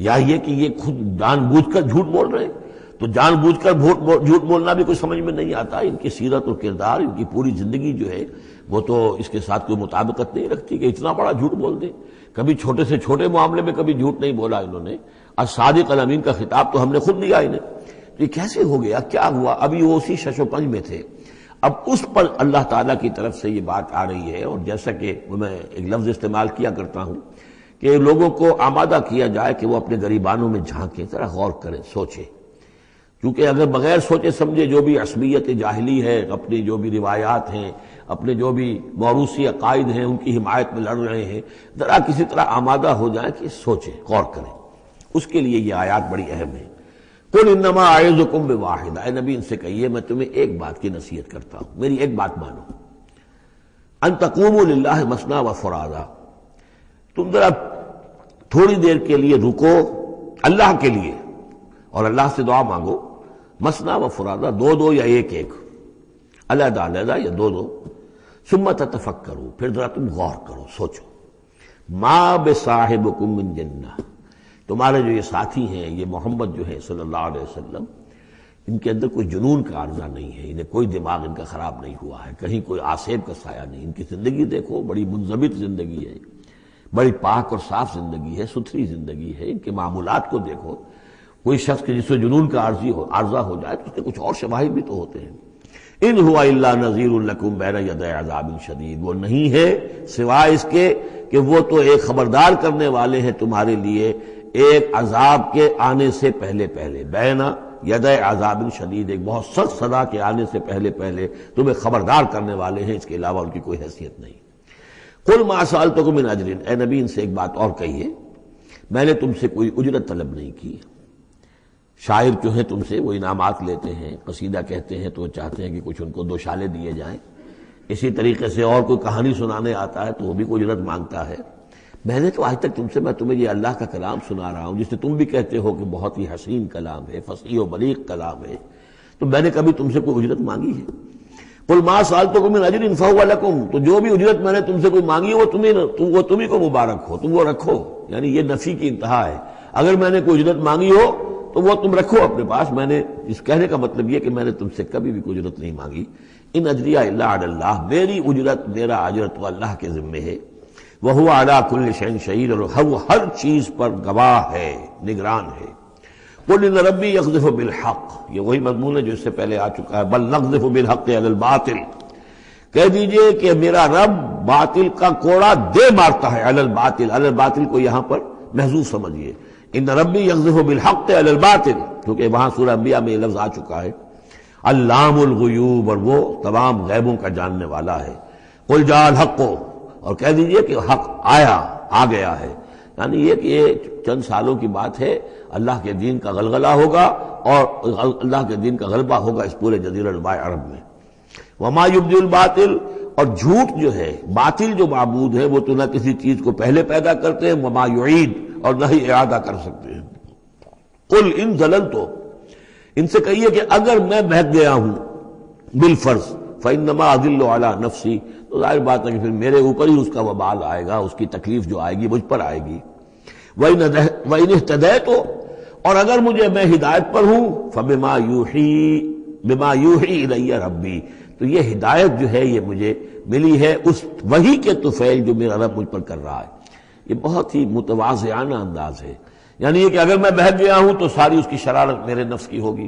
یا یہ کہ یہ خود جان بوجھ کر جھوٹ بول رہے ہیں۔ تو جان بوجھ کر جھوٹ بولنا بھی کوئی سمجھ میں نہیں آتا، ان کی سیرت اور کردار، ان کی پوری زندگی جو ہے وہ تو اس کے ساتھ کوئی مطابقت نہیں رکھتی کہ اتنا بڑا جھوٹ بول دیں۔ کبھی چھوٹے سے چھوٹے معاملے میں کبھی جھوٹ نہیں بولا انہوں نے، الصادق الامین کا خطاب تو ہم نے خود دیا انہیں۔ یہ کیسے ہو گیا، کیا ہوا؟ ابھی وہ اسی شش و پنج میں تھے، اب اس پر اللہ تعالیٰ کی طرف سے یہ بات آ رہی ہے، اور جیسا کہ میں ایک لفظ استعمال کیا کرتا ہوں کہ لوگوں کو آمادہ کیا جائے کہ وہ اپنے گریبانوں میں جھانکیں، ذرا غور کریں، سوچیں، کیونکہ اگر بغیر سوچے سمجھے جو بھی عصبیت جاہلی ہے، اپنی جو بھی روایات ہیں، اپنے جو بھی موروثی عقائد ہیں، ان کی حمایت میں لڑ رہے ہیں، ذرا کسی طرح آمادہ ہو جائیں کہ سوچیں، غور کریں، اس کے لیے یہ آیات بڑی اہم ہے۔ قل انما اعظکم بواحد، اے نبی ان سے کہیے میں تمہیں ایک بات کی نصیحت کرتا ہوں، میری ایک بات مانو، ان تقوموا للہ مثنی و فرادا، تم ذرا تھوڑی دیر کے لیے رکو اللہ کے لیے اور اللہ سے دعا مانگو، مثنی و فرادا، دو دو یا ایک ایک، علیحدہ علیحدہ یا دو دو، ثم تتفکروا، پھر ذرا تم غور کرو، سوچو، ما بصاحبکم من جنہ، تمہارے جو یہ ساتھی ہیں، یہ محمد جو ہے صلی اللہ علیہ وسلم، ان کے اندر کوئی جنون کا عارضہ نہیں ہے، انہیں کوئی دماغ ان کا خراب نہیں ہوا ہے، کہیں کوئی آسیب کا سایہ نہیں، ان کی زندگی دیکھو، بڑی منضبط زندگی ہے، بڑی پاک اور صاف زندگی ہے، ستھری زندگی ہے، ان کے معمولات کو دیکھو، کوئی شخص کے جس سے جنون کا عارضہ ہو جائے تو اس کے کچھ اور شواہد بھی تو ہوتے ہیں۔ ان ہوا الا نذیر لکم بین یدی عذاب شدید، وہ نہیں ہے سوائے اس کے کہ وہ تو ایک خبردار کرنے والے ہیں تمہارے لیے ایک عذاب کے آنے سے پہلے پہلے، بین یدی عذاب شدید، ایک بہت سخت سزا کے آنے سے پہلے پہلے تمہیں خبردار کرنے والے ہیں، اس کے علاوہ ان کی کوئی حیثیت نہیں۔ قل ما سألتکم من اجر، اے نبی ان سے ایک بات اور کہیے، میں نے تم سے کوئی اجرت طلب نہیں کی۔ شاعر جو ہے تم سے وہ انعامات لیتے ہیں، قصیدہ کہتے ہیں تو وہ چاہتے ہیں کہ کچھ ان کو دو شالے دیے جائیں، اسی طریقے سے اور کوئی کہانی سنانے آتا ہے تو وہ بھی کوئی اجرت مانگتا ہے۔ میں نے تو آج تک تمہیں یہ اللہ کا کلام سنا رہا ہوں جس سے تم بھی کہتے ہو کہ بہت ہی حسین کلام ہے، فصیح و بلیغ کلام ہے، تو میں نے کبھی تم سے کوئی اجرت مانگی ہے؟ قل ما سألتکم من اجر فهو لکم، تو جو بھی اجرت میں نے تم سے کوئی مانگی وہ تمہیں کو مبارک ہو، تم وہ رکھو، یعنی یہ نفی کی انتہا ہے۔ اگر میں نے کوئی اجرت مانگی ہو تو وہ تم رکھو اپنے پاس، میں نے اس کہنے کا مطلب یہ کہ میں نے تم سے کبھی بھی کوئی اجرت نہیں مانگی۔ ان اجریہ الا علی اللہ، میری اجرت، میرا اجر تو اللہ کے ذمے ہے۔ وہو علی کل شیء شہید، اور وہ ہر چیز پر گواہ ہے، نگران ہے۔ قل ان ربی یقذف بالحق، یہ وہی مضمون ہے جو اس سے پہلے آ چکا ہے، بل نقذف بالحق علی الباطل، کہہ دیجئے کہ میرا رب باطل کا کوڑا دے مارتا ہے، علی الباطل، علی الباطل کو یہاں پر محذوف سمجھیے، ان ربی یقذف بالحق علی الباطل، کیونکہ وہاں سورہ انبیاء میں یہ لفظ آ چکا ہے، علام الغیوب، اور وہ تمام غیبوں کا جاننے والا ہے۔ قل جاء الحق، اور کہہ دیجئے کہ حق آ گیا ہے، یعنی یہ کہ یہ چند سالوں کی بات ہے، اللہ کے دین کا غلغلہ ہوگا اور اللہ کے دین کا غلبہ ہوگا اس پورے جزیرہ نما عرب میں۔ وما یبدی الباطل، اور جھوٹ جو ہے، باطل جو معبود ہے وہ تو نہ کسی چیز کو پہلے پیدا کرتے ہیں، وما یعید، اور نہ ہی اعادہ کر سکتے ہیں۔ قل ان ضللت، ان سے کہیے کہ اگر میں بہک گیا ہوں بالفرض، فانما اضل علی نفسی، تو ظاہر بات ہے کہ پھر میرے اوپر ہی اس کا وبال آئے گا، اس کی تکلیف جو آئے گی مجھ پر آئے گی۔ وَإِنِ اهْتَدَيْتُ، اور اگر میں ہدایت پر ہوں، فَبِمَا يُوحِي إِلَيَّ رَبِّي، تو یہ ہدایت جو ہے یہ مجھے ملی ہے اس وحی کے طفیل جو میرا رب مجھ پر کر رہا ہے۔ یہ بہت ہی متواضعانہ انداز ہے، یعنی یہ کہ اگر میں بہک گیا ہوں تو ساری اس کی شرارت میرے نفس کی ہوگی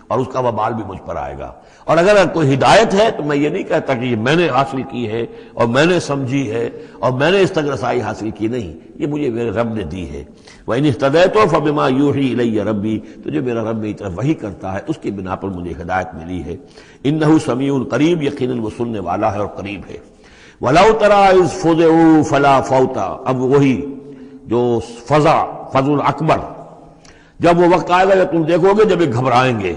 اور اس کا وبال بھی مجھ پر آئے گا، اور اگر کوئی ہدایت ہے تو میں یہ نہیں کہتا کہ یہ میں نے حاصل کی ہے اور میں نے سمجھی ہے اور میں نے اس تک رسائی حاصل کی، نہیں، یہ مجھے میرے رب نے دی ہے۔ وَإِنِ اهْتَدَيْتُ فَبِمَا يُوحِي إِلَيَّ رَبِّي، تو جو میرا رب میری طرف وحی کرتا ہے اس کی بنا پر مجھے ہدایت ملی ہے۔ إِنَّهُ سَمِيعٌ قریب، یقیناً وہ سننے والا ہے اور قریب ہے۔ وَلَوْ تَرَىٰ إِذْ فُزِعُوا فَلَا فَوْتَ، اب وہی جو فضع الاکبر، جب وہ وقت آئے گا جب تم دیکھو گے جب یہ گھبرائیں گے،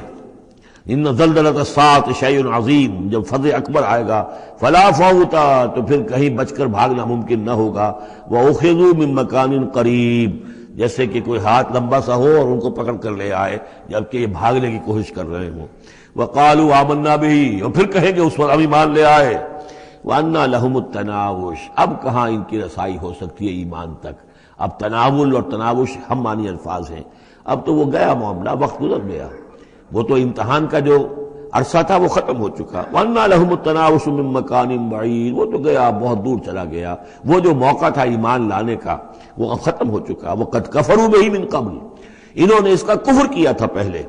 ان زلزلۃ الساعۃ شیء عظیم، جب فضح اکبر آئے گا فلا فوتا، تو پھر کہیں بچ کر بھاگنا ممکن نہ ہوگا، وَأُخِذُوا مِن مَّكَانٍ قَرِيبٍ، جیسے کہ کوئی ہاتھ لمبا سا ہو اور ان کو پکڑ کر لے آئے جبکہ یہ بھاگنے کی کوشش کر رہے ہوں۔ وَقَالُوا آمَنَّا بِهِ، اور پھر کہیں کہ اس پر ہم ایمان لے آئے۔ وَأَنَّىٰ لَهُمُ التَّنَاوُشُ، اب کہاں ان کی رسائی ہو سکتی ہے ایمان تک؟ اب تناول اور تناوش ہم معنی الفاظ ہیں، اب تو وہ گیا معاملہ، وقت گزر گیا، وہ تو امتحان کا جو عرصہ تھا وہ ختم ہو چکا۔ وَأَنَّىٰ لَهُمُ التَّنَاوُشُ مِن مَّكَانٍ بَعِيدٍ، وہ تو گیا، بہت دور چلا گیا، وہ جو موقع تھا ایمان لانے کا وہ اب ختم ہو چکا۔ وَقَدْ كَفَرُوا بِهِ مِن قَبْلُ، انہوں نے اس کا کفر کیا تھا پہلے۔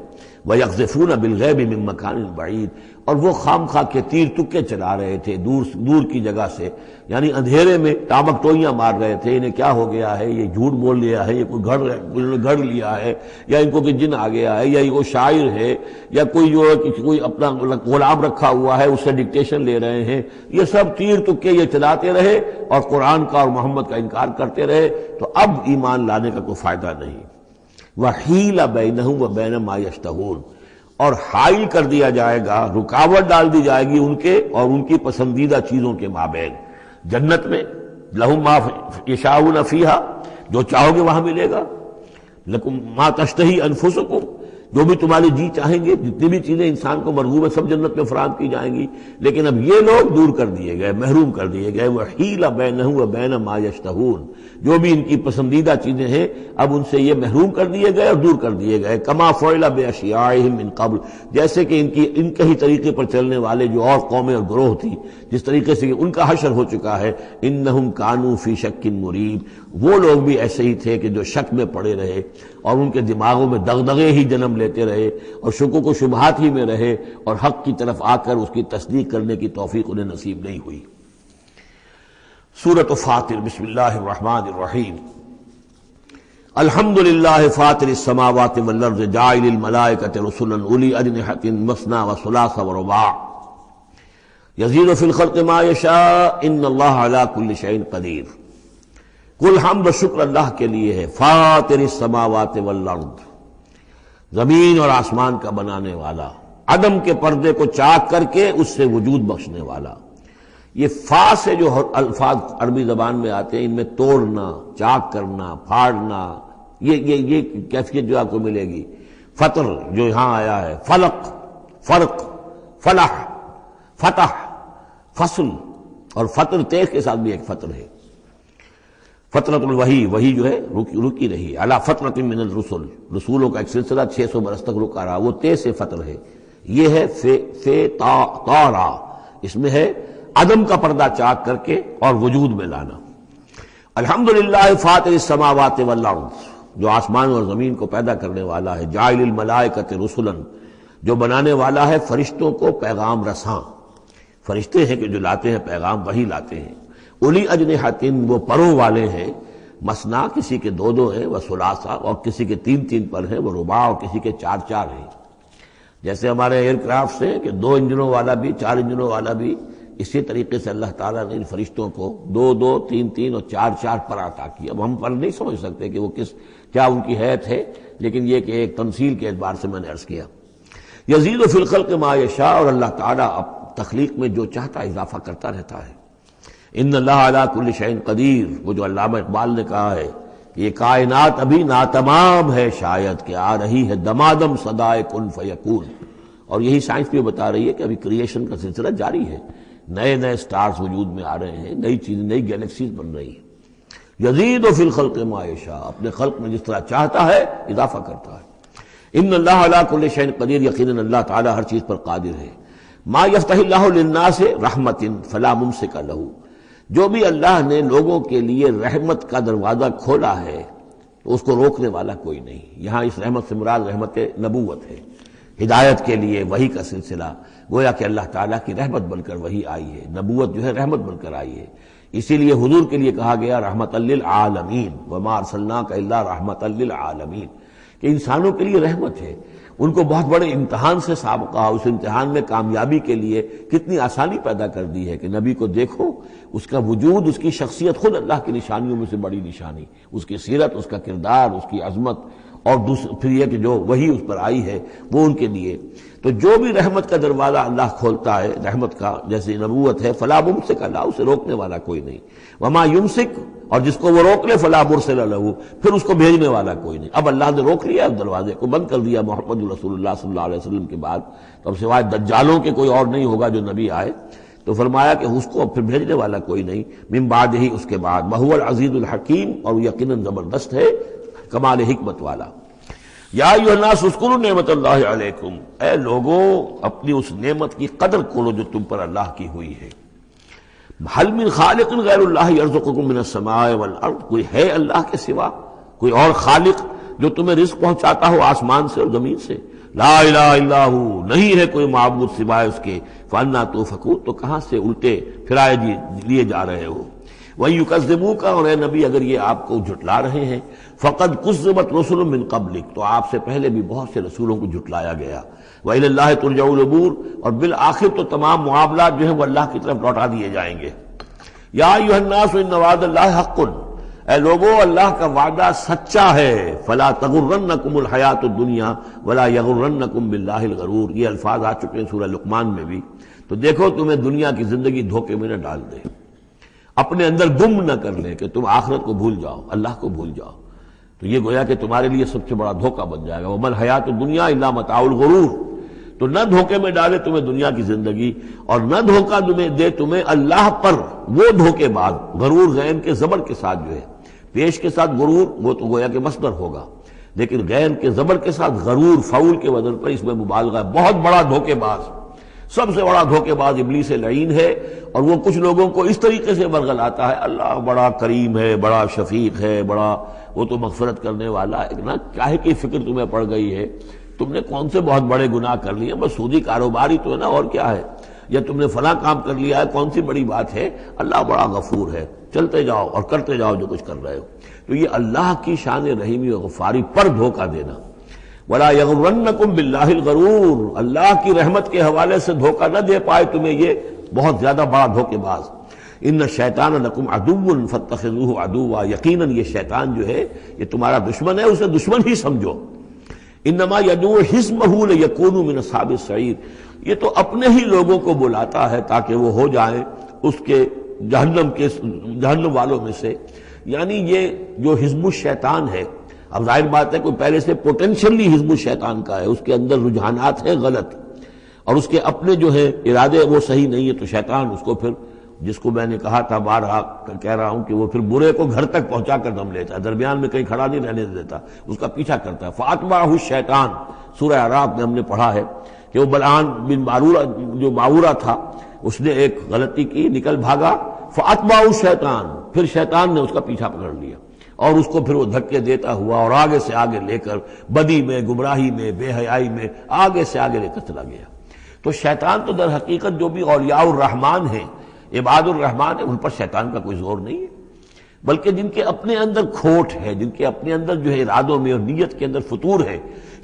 وَيَقْذِفُونَ بِالْغَيْبِ مِن مَّكَانٍ بَعِيدٍ، اور وہ خام خواہ کے تیر تکے چلا رہے تھے دور کی جگہ سے، یعنی اندھیرے میں ٹامک ٹوئیاں مار رہے تھے، انہیں کیا ہو گیا ہے، یہ جھوٹ بول لیا ہے، یہ کوئی گھڑ لیا ہے، یا ان کو کہ جن آ گیا ہے، یا یہ کوئی شاعر ہے، یا کوئی جو کوئی اپنا غلام رکھا ہوا ہے اس سے ڈکٹیشن لے رہے ہیں۔ یہ سب تیر تکے یہ چلاتے رہے اور قرآن کا اور محمد کا انکار کرتے رہے، تو اب ایمان لانے کا کوئی فائدہ نہیں۔ وَحِيلَ بَيْنَهُمْ وَبَيْنَ مَا يَشْتَهُونَ، اور حائل کر دیا جائے گا، رکاوٹ ڈال دی جائے گی ان کے اور ان کی پسندیدہ چیزوں کے مابین۔ جنت میں لَهُم مَا يَشَاءُونَ فِيهَا، جو چاہو گے وہاں ملے گا۔ لَكُم مَا تَشْتَهِي أَنفُسُكُمْ، جو بھی تمہاری جی چاہیں گے، جتنی بھی چیزیں انسان کو مرغوب ہے سب جنت میں فراہم کی جائیں گی، لیکن اب یہ لوگ دور کر دیے گئے، محروم کر دیے گئے۔ وَحِيلَ بَيْنَهُمْ وَبَيْنَ مَا يَشْتَهُونَ، جو بھی ان کی پسندیدہ چیزیں ہیں اب ان سے یہ محروم کر دیے گئے اور دور کر دیے گئے۔ کما فعل بأشیاعہم من قبل، جیسے کہ ان کے ہی طریقے پر چلنے والے جو اور قومیں اور گروہ تھی، جس طریقے سے ان کا حشر ہو چکا ہے۔ انہم کانوا فی شک مریب، وہ لوگ بھی ایسے ہی تھے کہ جو شک میں پڑے رہے اور ان کے دماغوں میں دغدغے ہی جنم لیتے رہے اور شکوک و شبہات ہی میں رہے، اور حق کی طرف آ کر اس کی تصدیق کرنے کی توفیق انہیں نصیب نہیں ہوئی۔ سورۃ فاطر، بسم اللہ الرحمن الرحیم۔ الحمدللہ فاطر السماوات والارض جاعل الملائکۃ رسلا اولی اجنحۃ مثنی وثلاث ورباع یزید فی الخلق ما یشاء ان اللہ علی کل شیء قدیر۔ کل حمد و شکر اللہ کے لیے ہے، فاطر السماوات والارض، زمین اور آسمان کا بنانے والا، عدم کے پردے کو چاک کر کے اس سے وجود بخشنے والا۔ یہ فا سے جو الفاظ عربی زبان میں آتے ہیں ان میں توڑنا، چاک کرنا، پھاڑنا، یہ کیفیت جو آپ کو ملے گی۔ فطر جو یہاں آیا ہے، فلق، فرق، فلاح، فتح، فصل، اور فطر تیز کے ساتھ بھی ایک فطر ہے۔ فطرت الوحی، وہی جو ہے رکی رہی، علی فترۃ من الرسل، رسولوں کا ایک سلسلہ 600 برس تک رکا رہا، وہ تیز سے فطر ہے۔ یہ ہے فے طارا، اس میں ہے عدم کا پردہ چاک کر کے اور وجود میں لانا۔ الحمدللہ فاطر السماوات والارض، جو آسمان اور زمین کو پیدا کرنے والا ہے، جاعل الملائکۃ رسلا، جو بنانے والا ہے فرشتوں کو پیغام رساں۔ فرشتے ہیں کہ جو لاتے ہیں پیغام، وہی لاتے ہیں۔ اولی اجنحۃ، وہ پروں والے ہیں، مثنا کسی کے 2 ہیں، وثلاثا اور کسی کے 3 پر ہیں، وہ رباع اور کسی کے 4 ہیں۔ جیسے ہمارے ایئر کرافٹ سے کہ 2 انجنوں والا بھی، 4 انجنوں والا بھی، اسی طریقے سے اللہ تعالیٰ نے ان فرشتوں کو 2 3 اور 4 پر عطا کیا۔ اب ہم پر نہیں سمجھ سکتے کہ وہ کیا ان کی حیثیت ہے، لیکن یہ کہ ایک تمثیل کے اعتبار سے میں نے عرض کیا۔ یزید فی الخلق ما یشاء، اور اللہ تعالیٰ اب تخلیق میں جو چاہتا اضافہ کرتا رہتا ہے۔ ان اللہ علی کل شیء قدیر، وہ جو علامہ اقبال نے کہا ہے کہ یہ کائنات ابھی ناتمام ہے، شاید کہ آ رہی ہے دمادم صدائے کن فیکون، اور یہی سائنس بھی بتا رہی ہے کہ ابھی کریشن کا سلسلہ جاری ہے، نئے سٹارز وجود میں آ رہے ہیں، نئی چیزیں، نئی گیلیکسیز بن رہی ہیں۔ یزید فی الخلق ما یشاء، اپنے خلق میں جس طرح چاہتا ہے اضافہ کرتا ہے۔ ان اللہ علی کل شیء قدیر، یقیناً اللہ تعالیٰ ہر چیز پر قادر ہے۔ ما یفتح اللہ للناس رحمۃ فلا ممسک لہ، جو بھی اللہ نے لوگوں کے لیے رحمت کا دروازہ کھولا ہے تو اس کو روکنے والا کوئی نہیں۔ یہاں اس رحمت سے مراد رحمت نبوت ہے، ہدایت کے لیے وحی کا سلسلہ، گویا کہ اللہ تعالیٰ کی رحمت بن کر وحی آئی ہے، نبوت جو ہے رحمت بن کر آئی ہے۔ اسی لیے حضور کے لیے کہا گیا رحمت للعالمین، وما ارسلناک الا رحمت للعالمین، کہ انسانوں کے لیے رحمت ہے۔ ان کو بہت بڑے امتحان سے سابقہ، اس امتحان میں کامیابی کے لیے کتنی آسانی پیدا کر دی ہے کہ نبی کو دیکھو، اس کا وجود، اس کی شخصیت خود اللہ کی نشانیوں میں سے بڑی نشانی، اس کی سیرت، اس کا کردار، اس کی عظمت اور پھر یہ کہ جو وہی اس پر آئی ہے وہ ان کے لیے. تو جو بھی رحمت کا دروازہ اللہ کھولتا ہے رحمت کا، جیسے نبوت ہے، فلا ممسک اللہ، اسے روکنے والا کوئی نہیں. وما یمسک، اور جس کو وہ روک لے فلا مرسل لہ، پھر اس کو بھیجنے والا کوئی نہیں. اب اللہ نے روک لیا، دروازے کو بند کر دیا محمد رسول اللہ صلی اللہ علیہ وسلم کے بعد، تو اب سوائے دجالوں کے کوئی اور نہیں ہوگا جو نبی آئے. تو فرمایا کہ اس کو پھر بھیجنے والا کوئی نہیں. من بعد ہی، اس کے بعد. وہو العزیز الحکیم، اور وہ یقیناً زبردست ہے، کمال حکمت والا. یا ایھا الناس اذکروا نعمت اللہ علیکم، اے لوگوں اپنی اس نعمت کی قدر کرو جو تم پر اللہ کی ہوئی ہے. هل من خالق غیر اللہ یرزقکم من السماء والارض، کوئی ہے اللہ کے سوا کوئی اور خالق جو تمہیں رزق پہنچاتا ہو آسمان سے اور زمین سے؟ لا الہ الا ہو، نہیں ہے کوئی معبود سوائے اس کے. فانا توفکون، تو کہاں سے الٹے پھرائے لیے جا رہے ہو. وَيُكَذِّبُوكَ، اور اے نبی اگر یہ آپ کو جھٹلا رہے ہیں، فَقَدْ كُذِّبَتْ رُسُلٌ مِّن قَبْلِكَ، تو آپ سے پہلے بھی بہت سے رسولوں کو جھٹلایا گیا. وَإِلَى اللَّهِ تُرْجَعُ الْأُمُورُ، اور بالآخر تو تمام معاملات جو ہیں وہ اللہ کی طرف لوٹا دیے جائیں گے. یا ایھا الناس ان وعد اللہ حق، اے لوگوں اللہ کا وعدہ سچا ہے. فلا تغرنکم الحیات الدنیا ولا یغرنکم باللہ الغرور، یہ الفاظ آ چکے ہیں سورہ لقمان میں بھی. تو دیکھو تمہیں دنیا کی زندگی دھوکے میں نہ ڈال دے، اپنے اندر گم نہ کر لے کہ تم آخرت کو بھول جاؤ، اللہ کو بھول جاؤ. تو یہ گویا کہ تمہارے لیے سب سے بڑا دھوکہ بن جائے گا. وما الحیات الدنیا الا متاع الغرور، تو نہ دھوکے میں ڈالے تمہیں دنیا کی زندگی، اور نہ دھوکہ دے تمہیں اللہ پر وہ دھوکے بعد. غرور غین کے زبر کے ساتھ جو ہے، پیش کے ساتھ غرور وہ تو گویا کہ مصدر ہوگا، لیکن غین کے زبر کے ساتھ غرور فعول کے وزن پر اس میں مبالغہ ہے. بہت بڑا دھوکے باز، سب سے بڑا دھوکے باز ابلیس لعین ہے. اور وہ کچھ لوگوں کو اس طریقے سے ورگلاتا ہے اللہ بڑا کریم ہے، بڑا شفیق ہے، بڑا وہ تو مغفرت کرنے والا ہے. نا کاہے کی فکر تمہیں پڑ گئی ہے؟ تم نے کون سے بہت بڑے گناہ کر لیے؟ بس سودی کاروباری تو ہے نا، اور کیا ہے؟ یا تم نے فلاں کام کر لیا ہے، کون سی بڑی بات ہے؟ اللہ بڑا غفور ہے، چلتے جاؤ اور کرتے جاؤ جو کچھ کر رہے ہو. تو یہ اللہ کی شان رحیمی و غفاری پر دھوکہ دینا. ولا یغرنکم باللہ الغرور، اللہ کی رحمت کے حوالے سے دھوکہ نہ دے پائے تمہیں یہ بہت زیادہ بڑا دھوکے باز. ان الشیطان لکم عدو فاتخذوہ عدوا، یقیناً یہ شیطان جو ہے یہ تمہارا دشمن ہے، اسے دشمن ہی سمجھو. انما یدعو حزبہ لیکونوا من اصحاب السعیر، یہ تو اپنے ہی لوگوں کو بلاتا ہے تاکہ وہ ہو جائیں اس کے جہنم والوں میں سے. یعنی یہ جو حزب الشیطان ہے، اب ظاہر بات ہے کوئی پہلے سے پوٹینشلی حزب الشیطان کا ہے، اس کے اندر رجحانات ہیں غلط، اور اس کے اپنے جو ہے ارادے وہ صحیح نہیں ہے، تو شیطان اس کو پھر، جس کو میں نے کہا تھا بارہا کہہ رہا ہوں کہ وہ پھر برے کو گھر تک پہنچا کر دم لیتا ہے، درمیان میں کہیں کھڑا نہیں رہنے دیتا، اس کا پیچھا کرتا ہے. فاتبعہ الشیطان، سورہ اعراف میں ہم نے پڑھا ہے کہ وہ بلعام بن معورہ جو معورہ تھا، اس نے ایک غلطی کی، نکل بھاگا. فاتبعہ الشیطان، پھر شیطان نے اس کا پیچھا پکڑ لیا اور اس کو پھر وہ دھکے دیتا ہوا اور آگے سے آگے لے کر بدی میں، گمراہی میں، بے حیائی میں آگے سے آگے لے کر چلا گیا. تو شیطان تو در حقیقت جو بھی اولیاء الرحمن ہیں، عباد الرحمن ہیں، ان پر شیطان کا کوئی زور نہیں ہے، بلکہ جن کے اپنے اندر کھوٹ ہے، جن کے اپنے اندر جو ہے ارادوں میں اور نیت کے اندر فتور ہے،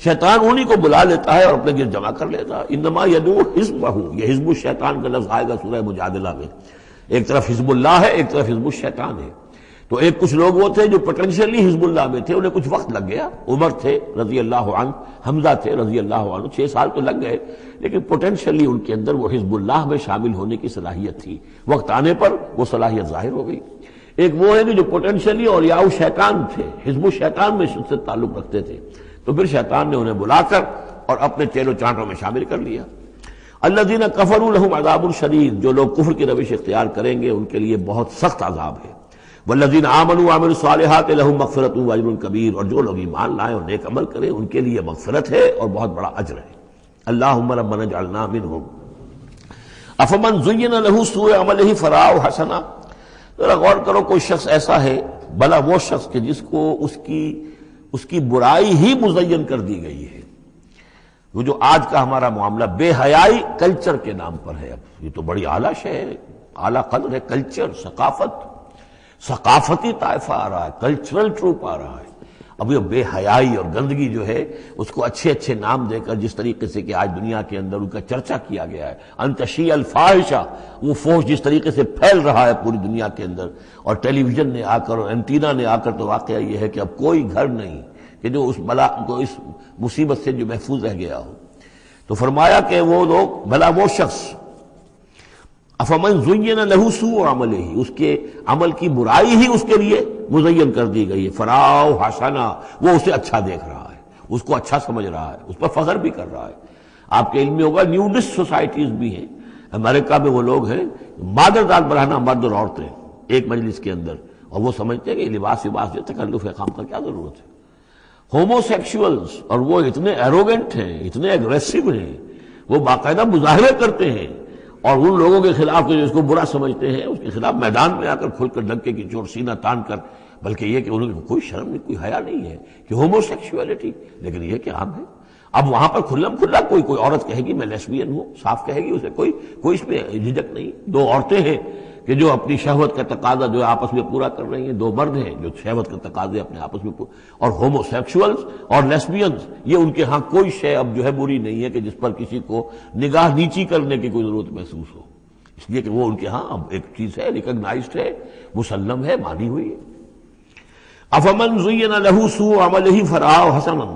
شیطان انہی کو بلا لیتا ہے اور اپنے گرد جمع کر لیتا ہے. انما یدعو حزبہ، یہ حزب الشیطان کا لفظ آئے گا سورہ مجادلہ میں. ایک طرف حزب اللہ ہے، ایک طرف حزب الشیطان ہے. تو ایک کچھ لوگ وہ تھے جو پوٹینشلی حزب اللہ میں تھے، انہیں کچھ وقت لگ گیا. عمر تھے رضی اللہ عنہ، حمزہ تھے رضی اللہ عنہ، 6 سال تو لگ گئے، لیکن پوٹینشلی ان کے اندر وہ حزب اللہ میں شامل ہونے کی صلاحیت تھی. وقت آنے پر وہ صلاحیت ظاہر ہو گئی. ایک وہ ہے کہ جو پوٹینشلی اولیاء شیطان تھے، حزب الشیطان میں سے تعلق رکھتے تھے، تو پھر شیطان نے انہیں بلا کر اور اپنے چیلو چانٹوں میں شامل کر لیا. الذین کفروا لہم عذاب شدید، جو لوگ کفر کی روش اختیار کریں گے ان کے لیے بہت سخت عذاب ہے. والذین آمنوا وعملوا الصالحات لہم مغفرۃ واجر کبیر، اور جو لوگ ایمان لائیں اور نیک عمل کریں ان کے لیے مغفرت ہے اور بہت بڑا اجر ہے. اللہم ربنا اجعلنا منہم. افمن زین لہ سوء عملہ فرآہ حسنا، ذرا غور کرو، کوئی شخص ایسا ہے، بھلا وہ شخص کہ جس کو اس کی برائی ہی مزین کر دی گئی ہے. وہ جو آج کا ہمارا معاملہ بے حیائی کلچر کے نام پر ہے، اب یہ تو بڑی اعلیٰ شے ہے، اعلیٰ قدر ہے. کلچر، ثقافتی طائفہ آ رہا ہے، کلچرل ٹروپ آ رہا ہے. اب یہ بے حیائی اور گندگی جو ہے اس کو اچھے اچھے نام دے کر جس طریقے سے کہ آج دنیا کے اندر ان کا چرچا کیا گیا ہے، ان تشیع الفاحشہ، وہ فحش جس طریقے سے پھیل رہا ہے پوری دنیا کے اندر، اور ٹیلی ویژن نے آ کر اور اینٹینا نے آ کر تو واقعہ یہ ہے کہ اب کوئی گھر نہیں کہ جو اس بلا کو اس مصیبت سے جو محفوظ رہ گیا ہو۔ تو فرمایا کہ وہ لوگ، بھلا وہ شخص، افمن زین لہ سوء عملہ، اس کے عمل کی برائی ہی اس کے لیے مزین کر دی گئی ہے، فراؤ حسنا، وہ اسے اچھا دیکھ رہا ہے، اس کو اچھا سمجھ رہا ہے، اس پر فخر بھی کر رہا ہے۔ آپ کے علم میں ہوگا نیوڈسٹ سوسائٹیز بھی ہیں، امریکہ میں وہ لوگ ہیں مادرزاد برہنہ مرد اور عورتیں ایک مجلس کے اندر، اور وہ سمجھتے ہیں کہ لباس جو تکلف خام کا کیا ضرورت ہے۔ ہومو سیکشولز، اور وہ اتنے ایروگنٹ ہیں، اتنے اگریسو ہیں، وہ باقاعدہ مظاہرے کرتے ہیں، اور ان لوگوں کے خلاف جو اس کو برا سمجھتے ہیں اس کے خلاف میدان میں آ کر کھل کر ڈنکے کی چوٹ سینہ تان کر، بلکہ یہ کہ انہوں نے کوئی شرم نہیں، کوئی حیا نہیں ہے کہ ہومو سیکشولیٹی، لیکن یہ کہ عام ہے۔ اب وہاں پر کھلم کھلا کوئی عورت کہے گی میں لیسبین ہوں، صاف کہے گی، اسے کوئی اس میں جھجک نہیں۔ دو عورتیں ہیں کہ جو اپنی شہوت کا تقاضا جو آپس میں پورا کر رہی ہیں، دو مرد ہیں جو شہوت کا تقاضے اپنے آپس میں اور ہومو سیکشولز اور لیسبینز، یہ ان کے ہاں کوئی شے اب جو ہے بری نہیں ہے کہ جس پر کسی کو نگاہ نیچی کرنے کی کوئی ضرورت محسوس ہو، اس لیے کہ وہ ان کے ہاں اب ایک چیز ہے، ریکگنائزڈ ہے، مسلم ہے، مانی ہوئی ہے۔ افمن زین لہ سوء عملہ فرآہ حسنا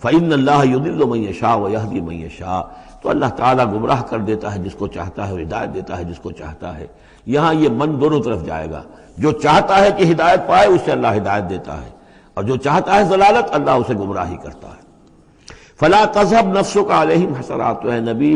فإن اللہ یضل من یشاء ویہدی من یشاء، تو اللہ تعالیٰ گمراہ کر دیتا ہے جس کو چاہتا ہے اور ہدایت دیتا ہے جس کو چاہتا ہے۔ یہاں یہ من دونوں طرف جائے گا، جو چاہتا ہے کہ ہدایت پائے اسے اللہ ہدایت دیتا ہے، اور جو چاہتا ہے ضلالت اللہ اسے گمراہی کرتا ہے۔ فلا تذهب نفسك علیہم حسرات، تو اے نبی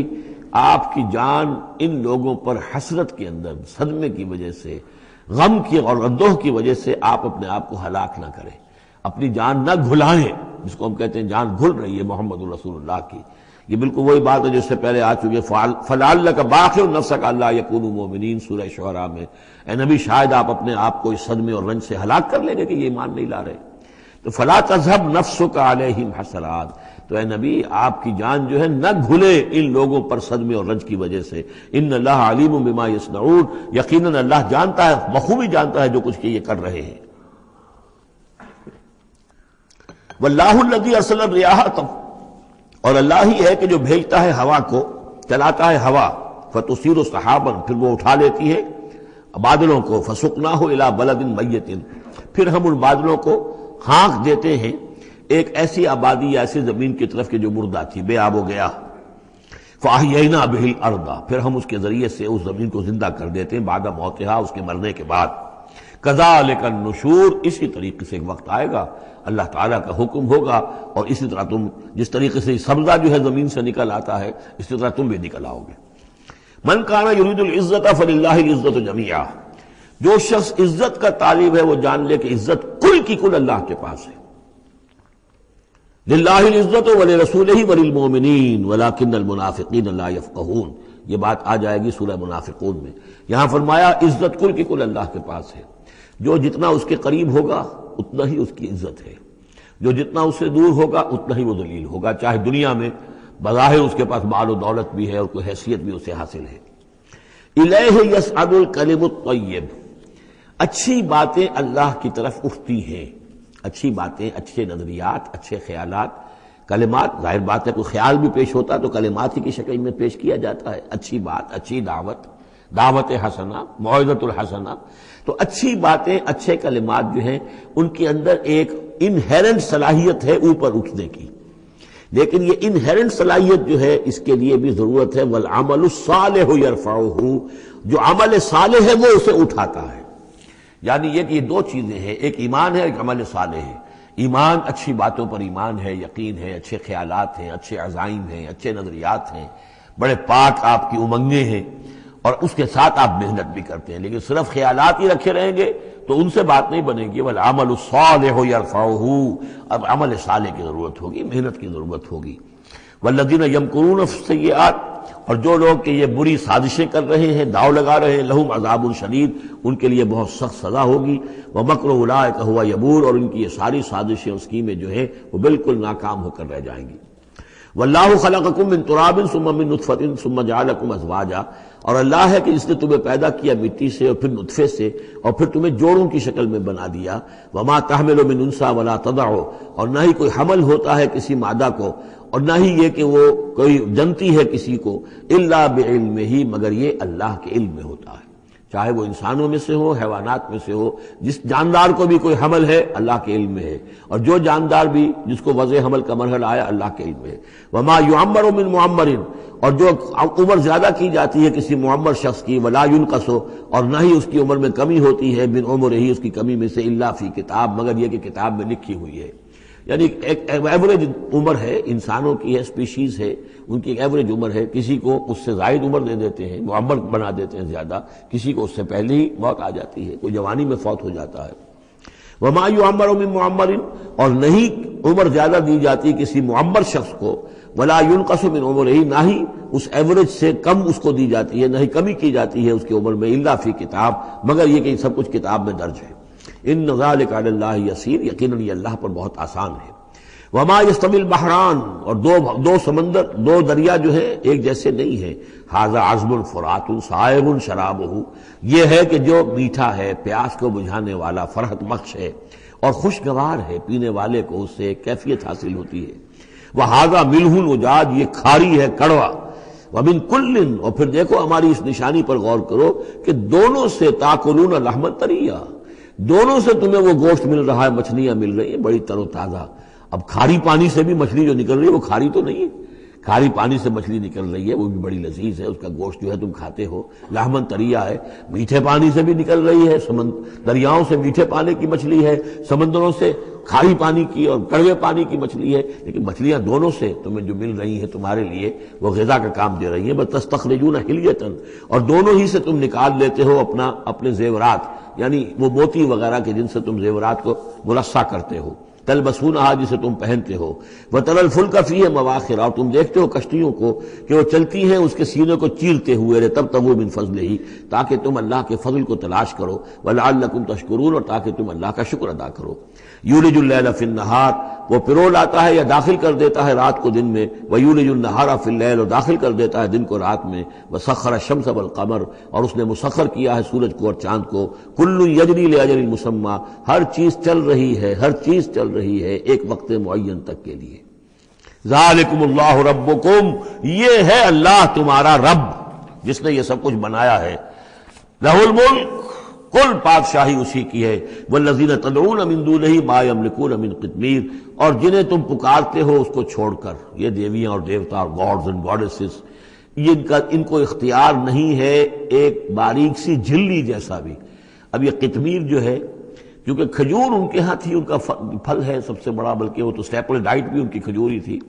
آپ کی جان ان لوگوں پر حسرت کے اندر، صدمے کی وجہ سے، غم کی اور اندوہ کی وجہ سے آپ اپنے آپ کو ہلاک نہ کریں، اپنی جان نہ گھلائیں، جس کو ہم کہتے ہیں جان گھل رہی ہے محمد رسول اللہ کی۔ یہ بالکل وہی بات ہے جو اس سے پہلے آ چکی ہے، فَلَعَلَّكَ بَاخِعٌ نَفْسَكَ أَلَّا يَكُونُوا مُؤْمِنِينَ سورہ شعراء میں۔ اے نبی شاید آپ اپنے آپ کو اس صدمے اور رنج سے ہلاک کر لیں گے کہ یہ ایمان نہیں لا رہے۔ تو فَلَا تَذْهَبْ نَفْسُكَ عَلَيْهِمْ حَسَرَاتٍ، تو اے نبی آپ کی جان جو ہے نہ گھلے ان لوگوں پر صدمے اور رنج کی وجہ سے۔ ان اللہ علیم بما یصنعون، یقیناً اللہ جانتا ہے، بخوبی جانتا ہے جو کچھ کہ یہ کر رہے ہیں۔ واللہ الذی ارسل الرياح، اور اللہ ہی ہے کہ جو بھیجتا ہے ہوا کو، چلاتا ہے ہوا، فتصیر سحابا، پھر وہ اٹھا لیتی ہے بادلوں کو، فسقناہ الی بلد میت، پھر ہم ان بادلوں کو ہانک دیتے ہیں ایک ایسی آبادی یا ایسی زمین کی طرف کہ جو مردہ تھی، بے آب و گیا، فاحیینا بہ الارض، پھر ہم اس کے ذریعے سے اس زمین کو زندہ کر دیتے ہیں بعد موتہا، اس کے مرنے کے بعد۔ کذالک النشور، اسی طریقے سے ایک وقت آئے گا، اللہ تعالیٰ کا حکم ہوگا، اور اسی طرح تم جس طریقے سے سبزہ جو ہے زمین سے نکل آتا ہے اسی طرح تم بھی نکل آؤ گے۔ من کان یرید العزت فللہ العزت جمیعا، جو شخص عزت کا طالب ہے وہ جان لے کہ عزت کل کی کل اللہ کے پاس ہے۔ للہ العزت ولرسولہ وللمؤمنین ولکن المنافقین لا یفقہون، یہ بات آ جائے گی سورہ منافقون میں۔ یہاں فرمایا عزت کل کی کل اللہ کے پاس ہے، جو جتنا اس کے قریب ہوگا اتنا ہی اس کی عزت ہے، جو جتنا اس سے دور ہوگا اتنا ہی وہ ذلیل ہوگا، چاہے دنیا میں بظاہر اس کے پاس مال و دولت بھی ہے اور کوئی حیثیت بھی اسے حاصل ہے۔ الیہ یصعد الکلم الطیب، اچھی باتیں اللہ کی طرف اٹھتی ہیں، اچھی باتیں، اچھے نظریات، اچھے خیالات، کلمات، ظاہر بات ہے کوئی خیال بھی پیش ہوتا تو کلمات ہی کی شکل میں پیش کیا جاتا ہے، اچھی بات، اچھی دعوت، دعوت حسنہ، موعظۃ الحسنہ، تو اچھی باتیں، اچھے کلمات جو ہیں ان کے اندر ایک انہیرنٹ صلاحیت ہے اوپر اٹھنے کی، لیکن یہ انہیرنٹ صلاحیت جو ہے اس کے لیے بھی ضرورت ہے والعمل الصالح یرفعہ، جو عمل صالح ہے وہ اسے اٹھاتا ہے۔ یعنی یہ کہ یہ دو چیزیں ہیں، ایک ایمان ہے، ایک عمل صالح ہے۔ ایمان اچھی باتوں پر ایمان ہے، یقین ہے، اچھے خیالات ہیں، اچھے عزائم ہیں، اچھے نظریات ہیں، بڑے پاک آپ کی امنگیں ہیں، اور اس کے ساتھ آپ محنت بھی کرتے ہیں، لیکن صرف خیالات ہی رکھے رہیں گے تو ان سے بات نہیں بنے گی۔ والعمل الصالح یرفعہ، اب عمل صالح کی ضرورت ہوگی، محنت کی ضرورت ہوگی۔ والذین یمکرون السیئات، اور جو لوگ کہ یہ بری سازشیں کر رہے ہیں، داؤ لگا رہے ہیں، لہم عذاب شدید، ان کے لیے بہت سخت سزا ہوگی۔ ومکر اولئک ھو یبور، اور ان کی یہ ساری سازشیں اور اسکیمیں جو ہیں وہ بالکل ناکام ہو کر رہ جائیں گی۔ واللہ خلقکم من تراب ثم من نطفۃ ثم جعلکم ازواجا، اور اللہ ہے کہ جس نے تمہیں پیدا کیا مٹی سے اور پھر نطفے سے اور پھر تمہیں جوڑوں کی شکل میں بنا دیا۔ وما تحمل من انثی ولا تضع، اور نہ ہی کوئی حمل ہوتا ہے کسی مادہ کو، اور نہ ہی یہ کہ وہ کوئی جنتی ہے کسی کو، الا بعلمہ، مگر یہ اللہ کے علم میں ہوتا ہے۔ چاہے وہ انسانوں میں سے ہو، حیوانات میں سے ہو. جس جاندار کو بھی کوئی حمل ہے اللہ کے علم میں ہے، اور جو جاندار بھی جس کو وضع حمل کا مرحلہ آیا اللہ کے علم میں ہے. وما یعمر من معمر، اور جو عمر زیادہ کی جاتی ہے کسی معمر شخص کی، ولا ينقص، اور نہ ہی اس کی عمر میں کمی ہوتی ہے، من عمرہ، اس کی کمی میں سے، الا فی کتاب، مگر یہ کہ کتاب میں لکھی ہوئی ہے. یعنی ایک ایوریج عمر ہے، انسانوں کی ہے، اسپیشیز ہے، ان کی ایک ایوریج عمر ہے. کسی کو اس سے زائد عمر دے دیتے ہیں، معمر بنا دیتے ہیں زیادہ، کسی کو اس سے پہلے ہی موت آ جاتی ہے، کوئی جوانی میں فوت ہو جاتا ہے. وما یعمر من معمر، اور نہیں عمر زیادہ دی جاتی کسی معمر شخص کو، ولا ينقص من عمرہ، نہ ہی اس ایوریج سے کم اس کو دی جاتی ہے، نہ ہی کمی کی جاتی ہے اس کی عمر میں، الا فی کتاب، مگر یہ کہ سب کچھ کتاب میں درج ہے. ان ذلک علی اللہ یسیر، یقیناً یہ اللہ پر بہت آسان ہے. وما یستوی البحران، اور دو سمندر، دو دریا جو ہے ایک جیسے نہیں ہیں. ھذا عذب فرات سائغ شرابہ، یہ ہے کہ جو میٹھا ہے، پیاس کو بجھانے والا، فرحت بخش ہے اور خوشگوار ہے، پینے والے کو اس سے کیفیت حاصل ہوتی ہے. وھذا ملح اجاج، یہ کھاری ہے، کڑوا. ومن کل، اور پھر دیکھو ہماری اس نشانی پر غور کرو کہ دونوں سے تاکلون لحما طریا، دونوں سے تمہیں وہ گوشت مل رہا ہے، مچھلیاں مل رہی ہیں بڑی تر و تازہ. اب کھاری پانی سے بھی مچھلی جو نکل رہی ہے وہ کھاری تو نہیں ہے، کھاری پانی سے مچھلی نکل رہی ہے، وہ بھی بڑی لذیذ ہے، اس کا گوشت جو ہے تم کھاتے ہو، لحمن طریا ہے. میٹھے پانی سے بھی نکل رہی ہے، دریاؤں سے میٹھے پانی کی مچھلی ہے، سمندروں سے کھاری پانی کی اور کڑوے پانی کی مچھلی ہے، لیکن مچھلیاں دونوں سے تمہیں جو مل رہی ہیں تمہارے لیے وہ غذا کا کام دے رہی ہیں. بس تستخرجون حلیۃ، اور دونوں ہی سے تم نکال لیتے ہو اپنے زیورات، یعنی وہ موتی وغیرہ کے جن سے تم زیورات کو مرصع کرتے ہو. تلبسونہا، جسے تم پہنتے ہو. وتری الفلک فیہ مواخر، اور تم دیکھتے ہو کشتیوں کو کہ وہ چلتی ہیں اس کے سینے کو چیرتے ہوئے، تبتغوا من فضلہ، تاکہ تم اللہ کے فضل کو تلاش کرو، ولعلکم تشکرون، اور تاکہ تم اللہ کا شکر ادا کرو. یولج اللیل فی النہار، وہ پرو لاتا ہے یا داخل کر دیتا ہے رات کو دن میں، ویولج النہار فی اللیل، اور داخل کر دیتا ہے دن کو رات میں. وسخر الشمس والقمر، اور اس نے مسخر کیا ہے سورج کو اور چاند کو. کل یجری لاجل مسمى، ہر چیز چل رہی ہے، ہر چیز چل رہی ہے ایک وقت معین تک کے لیے. ذالکم اللہ ربکم، یہ ہے اللہ تمہارا رب جس نے یہ سب کچھ بنایا ہے. لہ الملک، کل بادشاہی اسی کی ہے. والذین تدعون من دونہ ما یملکون من قطمیر، اور جنہیں تم پکارتے ہو اس کو چھوڑ کر، یہ دیویاں اور دیوتا اور گاڈز اینڈ گاڈیسز، ان کو اختیار نہیں ہے ایک باریک سی جھلی جیسا بھی. اب یہ قطمیر جو ہے، کیونکہ کھجور ان کے ہاں تھی، ان کا پھل ہے سب سے بڑا، بلکہ وہ تو اسٹیپل ڈائٹ بھی ان کی کھجور ہی تھی،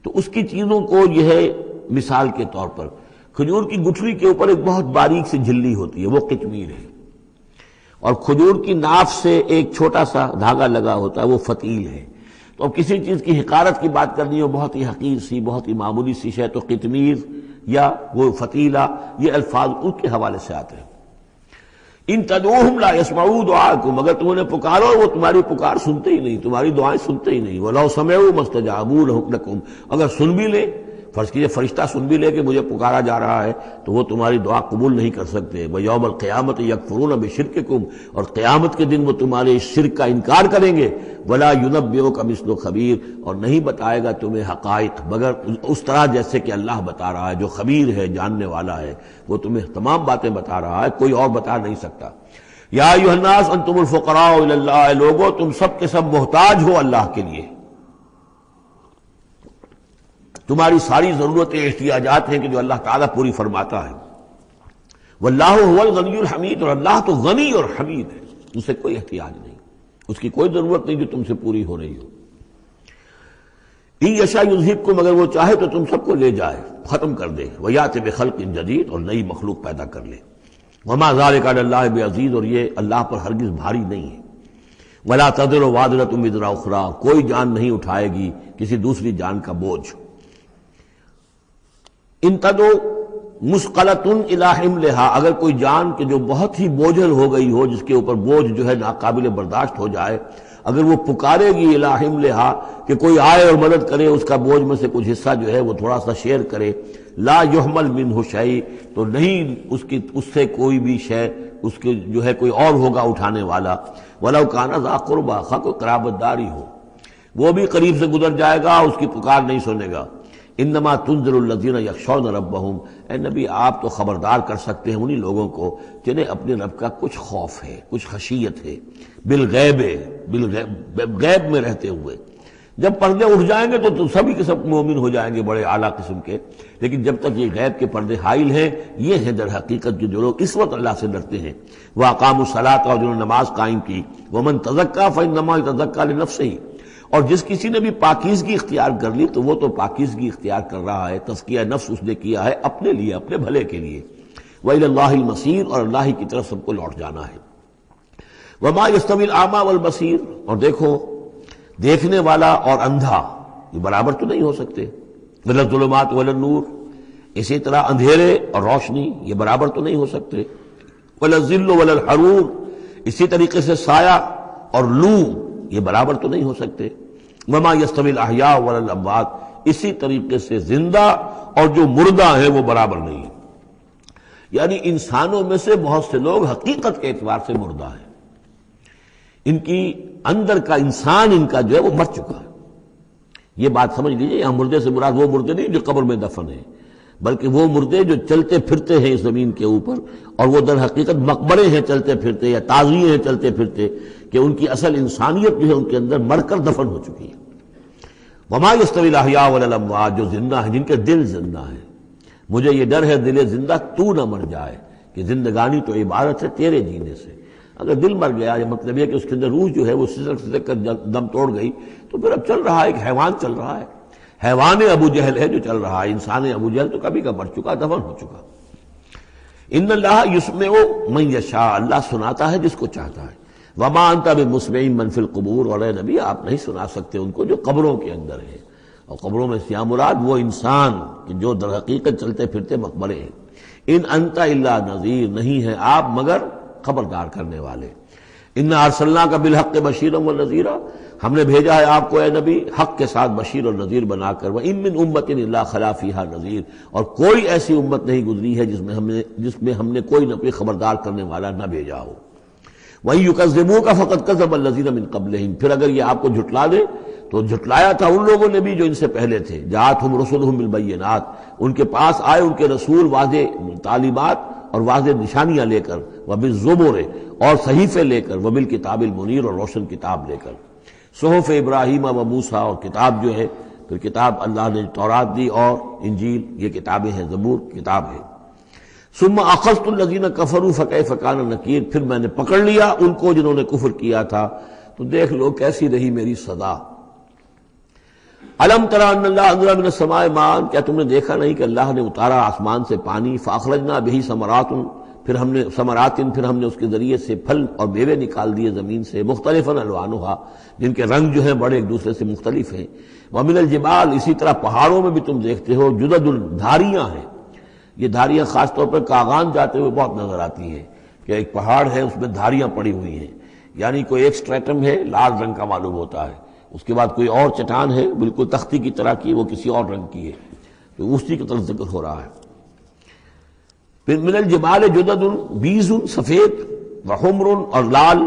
تو اس کی چیزوں کو یہ ہے مثال کے طور پر کھجور کی گٹھلی کے اوپر ایک بہت باریک سی جھلی ہوتی ہے، وہ قطمیر ہے. اور کھجور کی ناف سے ایک چھوٹا سا دھاگا لگا ہوتا ہے، وہ فتیل ہے. تو اب کسی چیز کی حقارت کی بات کرنی ہو، بہت ہی حقیر سی، بہت ہی معمولی سی شے، تو قطمیر یا وہ فتیلہ، یہ الفاظ ان کے حوالے سے آتے ہیں. ان تدعوہم لا یسمعوا دعاءکم، اگر تم انہیں پکارو وہ تمہاری پکار سنتے ہی نہیں، تمہاری دعائیں سنتے ہی نہیں. وَلَوْ سَمِعُوا مَا اسْتَجَابُوا لَكُمْ، اگر سن بھی لے، فرض کیجئے فرشتہ سن بھی لے کہ مجھے پکارا جا رہا ہے، تو وہ تمہاری دعا قبول نہیں کر سکتے. وَيَوْمَ الْقِيَامَةِ يَكْفُرُونَ بِشِرْكِكُمْ، اور قیامت کے دن وہ تمہارے اس شرک کا انکار کریں گے. وَلَا يُنَبِّئُكَ مِثْلُ خَبِيرٍ، اور نہیں بتائے گا تمہیں حقائق مگر اس طرح جیسے کہ اللہ بتا رہا ہے، جو خبیر ہے، جاننے والا ہے، وہ تمہیں تمام باتیں بتا رہا ہے، کوئی اور بتا نہیں سکتا. یا ایھا الناس انتم الفقراء الی اللہ، لوگو تم سب کے سب محتاج ہو اللہ کے لیے، تمہاری ساری ضرورتیں احتیاجات ہیں کہ جو اللہ تعالیٰ پوری فرماتا ہے. واللہ هو الغنی الحمید، اور اللہ تو غنی اور حمید ہے، اسے کوئی احتیاج نہیں، اس کی کوئی ضرورت نہیں جو تم سے پوری ہو رہی ہو. ان یشاء یذہبکم، اگر وہ چاہے تو تم سب کو لے جائے، ختم کر دے. ویأتی بخلق جدید، اور نئی مخلوق پیدا کر لے. وما ذلک علی اللہ بعزیز، اور یہ اللہ پر ہرگز بھاری نہیں ہے. ولا تزر وازرۃ وزر اخری، کوئی جان نہیں اٹھائے گی کسی دوسری جان کا بوجھ. ان تدعو مثقلۃ الی حملھا، اگر کوئی جان کہ جو بہت ہی بوجھل ہو گئی ہو، جس کے اوپر بوجھ جو ہے ناقابل برداشت ہو جائے، اگر وہ پکارے گی الی حملھا کہ کوئی آئے اور مدد کرے، اس کا بوجھ میں سے کچھ حصہ جو ہے وہ تھوڑا سا شیئر کرے، لا یحمل منہ شیء، تو نہیں اس سے کوئی بھی شے، اس کے جو ہے کوئی اور ہوگا اٹھانے والا. ولو کان ذا قربی، خواہ کوئی قرابت داری ہو، وہ بھی قریب سے گزر جائے گا، اس کی پکار نہیں سنے گا. انما تنذر الذین یخشون ربہم، اے نبی آپ تو خبردار کر سکتے ہیں انہی لوگوں کو جنہیں اپنے رب کا کچھ خوف ہے، کچھ خشیت ہے، بالغیب، غیب میں رہتے ہوئے۔ جب پردے اٹھ جائیں گے تو سبھی کے سب مومن ہو جائیں گے بڑے اعلیٰ قسم کے، لیکن جب تک یہ غیب کے پردے حائل ہیں، یہ ہیں در حقیقت جو لوگ اس وقت اللہ سے ڈرتے ہیں۔ وَأَقَامُوا الصَّلَاةَ، اور جنہوں نے نماز قائم کی، وَمَن تَزَكَّىٰ فَإِنَّمَا يَتَزَكَّىٰ لِنَفْسِهِ، اور جس کسی نے بھی پاکیزگی اختیار کر لی تو وہ تو پاکیزگی اختیار کر رہا ہے، تزکیہ نفس اس نے کیا ہے اپنے لیے، اپنے بھلے کے لیے۔ وَإِلَى اللَّهِ الْمَصِيرُ، اور اللہ ہی کی طرف سب کو لوٹ جانا ہے۔ وَمَا يَسْتَوِي الْأَعْمَىٰ وَالْبَصِيرُ، اور دیکھو دیکھنے والا اور اندھا یہ برابر تو نہیں ہو سکتے۔ وَلَا الظُّلُمَاتُ وَلَا النُّورُ، اسی طرح اندھیرے اور روشنی یہ برابر تو نہیں ہو سکتے۔ وَلَا الظِّلُّ وَلَا الْحَرُورُ، اسی طریقے سے سایہ اور لو یہ برابر تو نہیں ہو سکتے۔ وَمَا يَسْتَوِي الْأَحْيَاءُ وَلَا الْأَمْوَاتُ، اسی طریقے سے زندہ اور جو مردہ ہیں وہ برابر نہیں ہیں۔ یعنی انسانوں میں سے بہت سے لوگ حقیقت کے اعتبار سے مردہ ہیں، ان کی اندر کا انسان ان کا جو ہے وہ مر چکا ہے۔ یہ بات سمجھ لیجیے، یہاں مردے سے مراد وہ مردے نہیں جو قبر میں دفن ہیں، بلکہ وہ مردے جو چلتے پھرتے ہیں اس زمین کے اوپر، اور وہ در حقیقت مقبرے ہیں چلتے پھرتے، یا تعزیے ہیں چلتے پھرتے، کہ ان کی اصل انسانیت جو ہے ان کے اندر مر کر دفن ہو چکی ہے۔ وما یستوی الاحیاء ولا الاموات، جو زندہ ہیں، جن کے دل زندہ ہیں۔ مجھے یہ ڈر ہے دل زندہ تو نہ مر جائے، کہ زندگانی تو عبارت ہے تیرے جینے سے۔ اگر دل مر گیا، یہ مطلب یہ کہ اس کے اندر روح جو ہے وہ سسک سسک کر دم توڑ گئی، تو پھر اب چل رہا ہے، ایک حیوان چل رہا ہے، حیوان ابو جہل ہے جو چل رہا ہے، انسان ابو جہل تو کبھی کا مر چکا، دفن ہو چکا۔ ان اللہ یسمع من یشاء، اللہ سناتا ہے جس کو چاہتا ہے۔ وما انت بمسمع من فی القبور، اور اے نبی آپ نہیں سنا سکتے ان کو جو قبروں کے اندر ہیں، اور قبروں میں سے مراد وہ انسان کہ جو در حقیقت چلتے پھرتے مقبرے ہیں۔ ان انت الا نذیر، نہیں ہے آپ مگر خبردار کرنے والے۔ انا ارسلناک بالحق بشیرا ونذیرا، ہم نے بھیجا ہے آپ کو اے نبی حق کے ساتھ بشیر اور نذیر بنا کر۔ وان من امۃ الا خلا فیہا نذیر، اور کوئی ایسی امت نہیں گزری ہے جس میں ہم نے کوئی نہ کوئی خبردار کرنے والا نہ بھیجا ہو۔ وَإِن يُكَذِّبُوكَ فَقَدْ كَذَّبَ الَّذِينَ مِن قَبْلِهِمْ، پھر اگر یہ آپ کو جھٹلا دے تو جھٹلایا تھا ان لوگوں نے بھی جو ان سے پہلے تھے۔ جاءتہم رسلہم بالبینات، ان کے پاس آئے ان کے رسول واضح تعلیمات اور واضح نشانیاں لے کر، وبالزبر، اور صحیفے لے کر، وبالکتاب المنیر، اور روشن کتاب لے کر۔ صحف ابراہیم و موسیٰ، اور کتاب جو ہے پھر کتاب اللہ نے تورات دی اور انجیل، یہ کتابیں ہیں، زبور کتاب ہے۔ ثم اخذت الذین کفروا فکیف کان نکیر، پھر میں نے پکڑ لیا ان کو جنہوں نے کفر کیا تھا، تو دیکھ لو کیسی رہی میری سزا۔ الم تری ان اللہ انزل من السماء ماء، کیا تم نے دیکھا نہیں کہ اللہ نے اتارا آسمان سے پانی، فاخرجنا به ثمرات، پھر ہم نے اس کے ذریعے سے پھل اور میوے نکال دیے زمین سے، مختلفا الوانها، جن کے رنگ جو ہیں بڑے ایک دوسرے سے مختلف ہیں۔ ومن الجبال، اسی طرح پہاڑوں میں بھی تم دیکھتے ہو، جدد، دھاریاں ہیں۔ یہ دھاریاں خاص طور پر کاغان جاتے ہوئے بہت نظر آتی ہیں، کہ ایک پہاڑ ہے اس میں دھاریاں پڑی ہوئی ہیں، یعنی کوئی ایک سٹریٹم ہے لال رنگ کا معلوم ہوتا ہے، اس کے بعد کوئی اور چٹان ہے بالکل تختی کی طرح کی، وہ کسی اور رنگ کی ہے، تو اسی کی طرف ذکر ہو رہا ہے۔ پھر من الجبال جدد، بیض، سفید، وحمر، اور لال،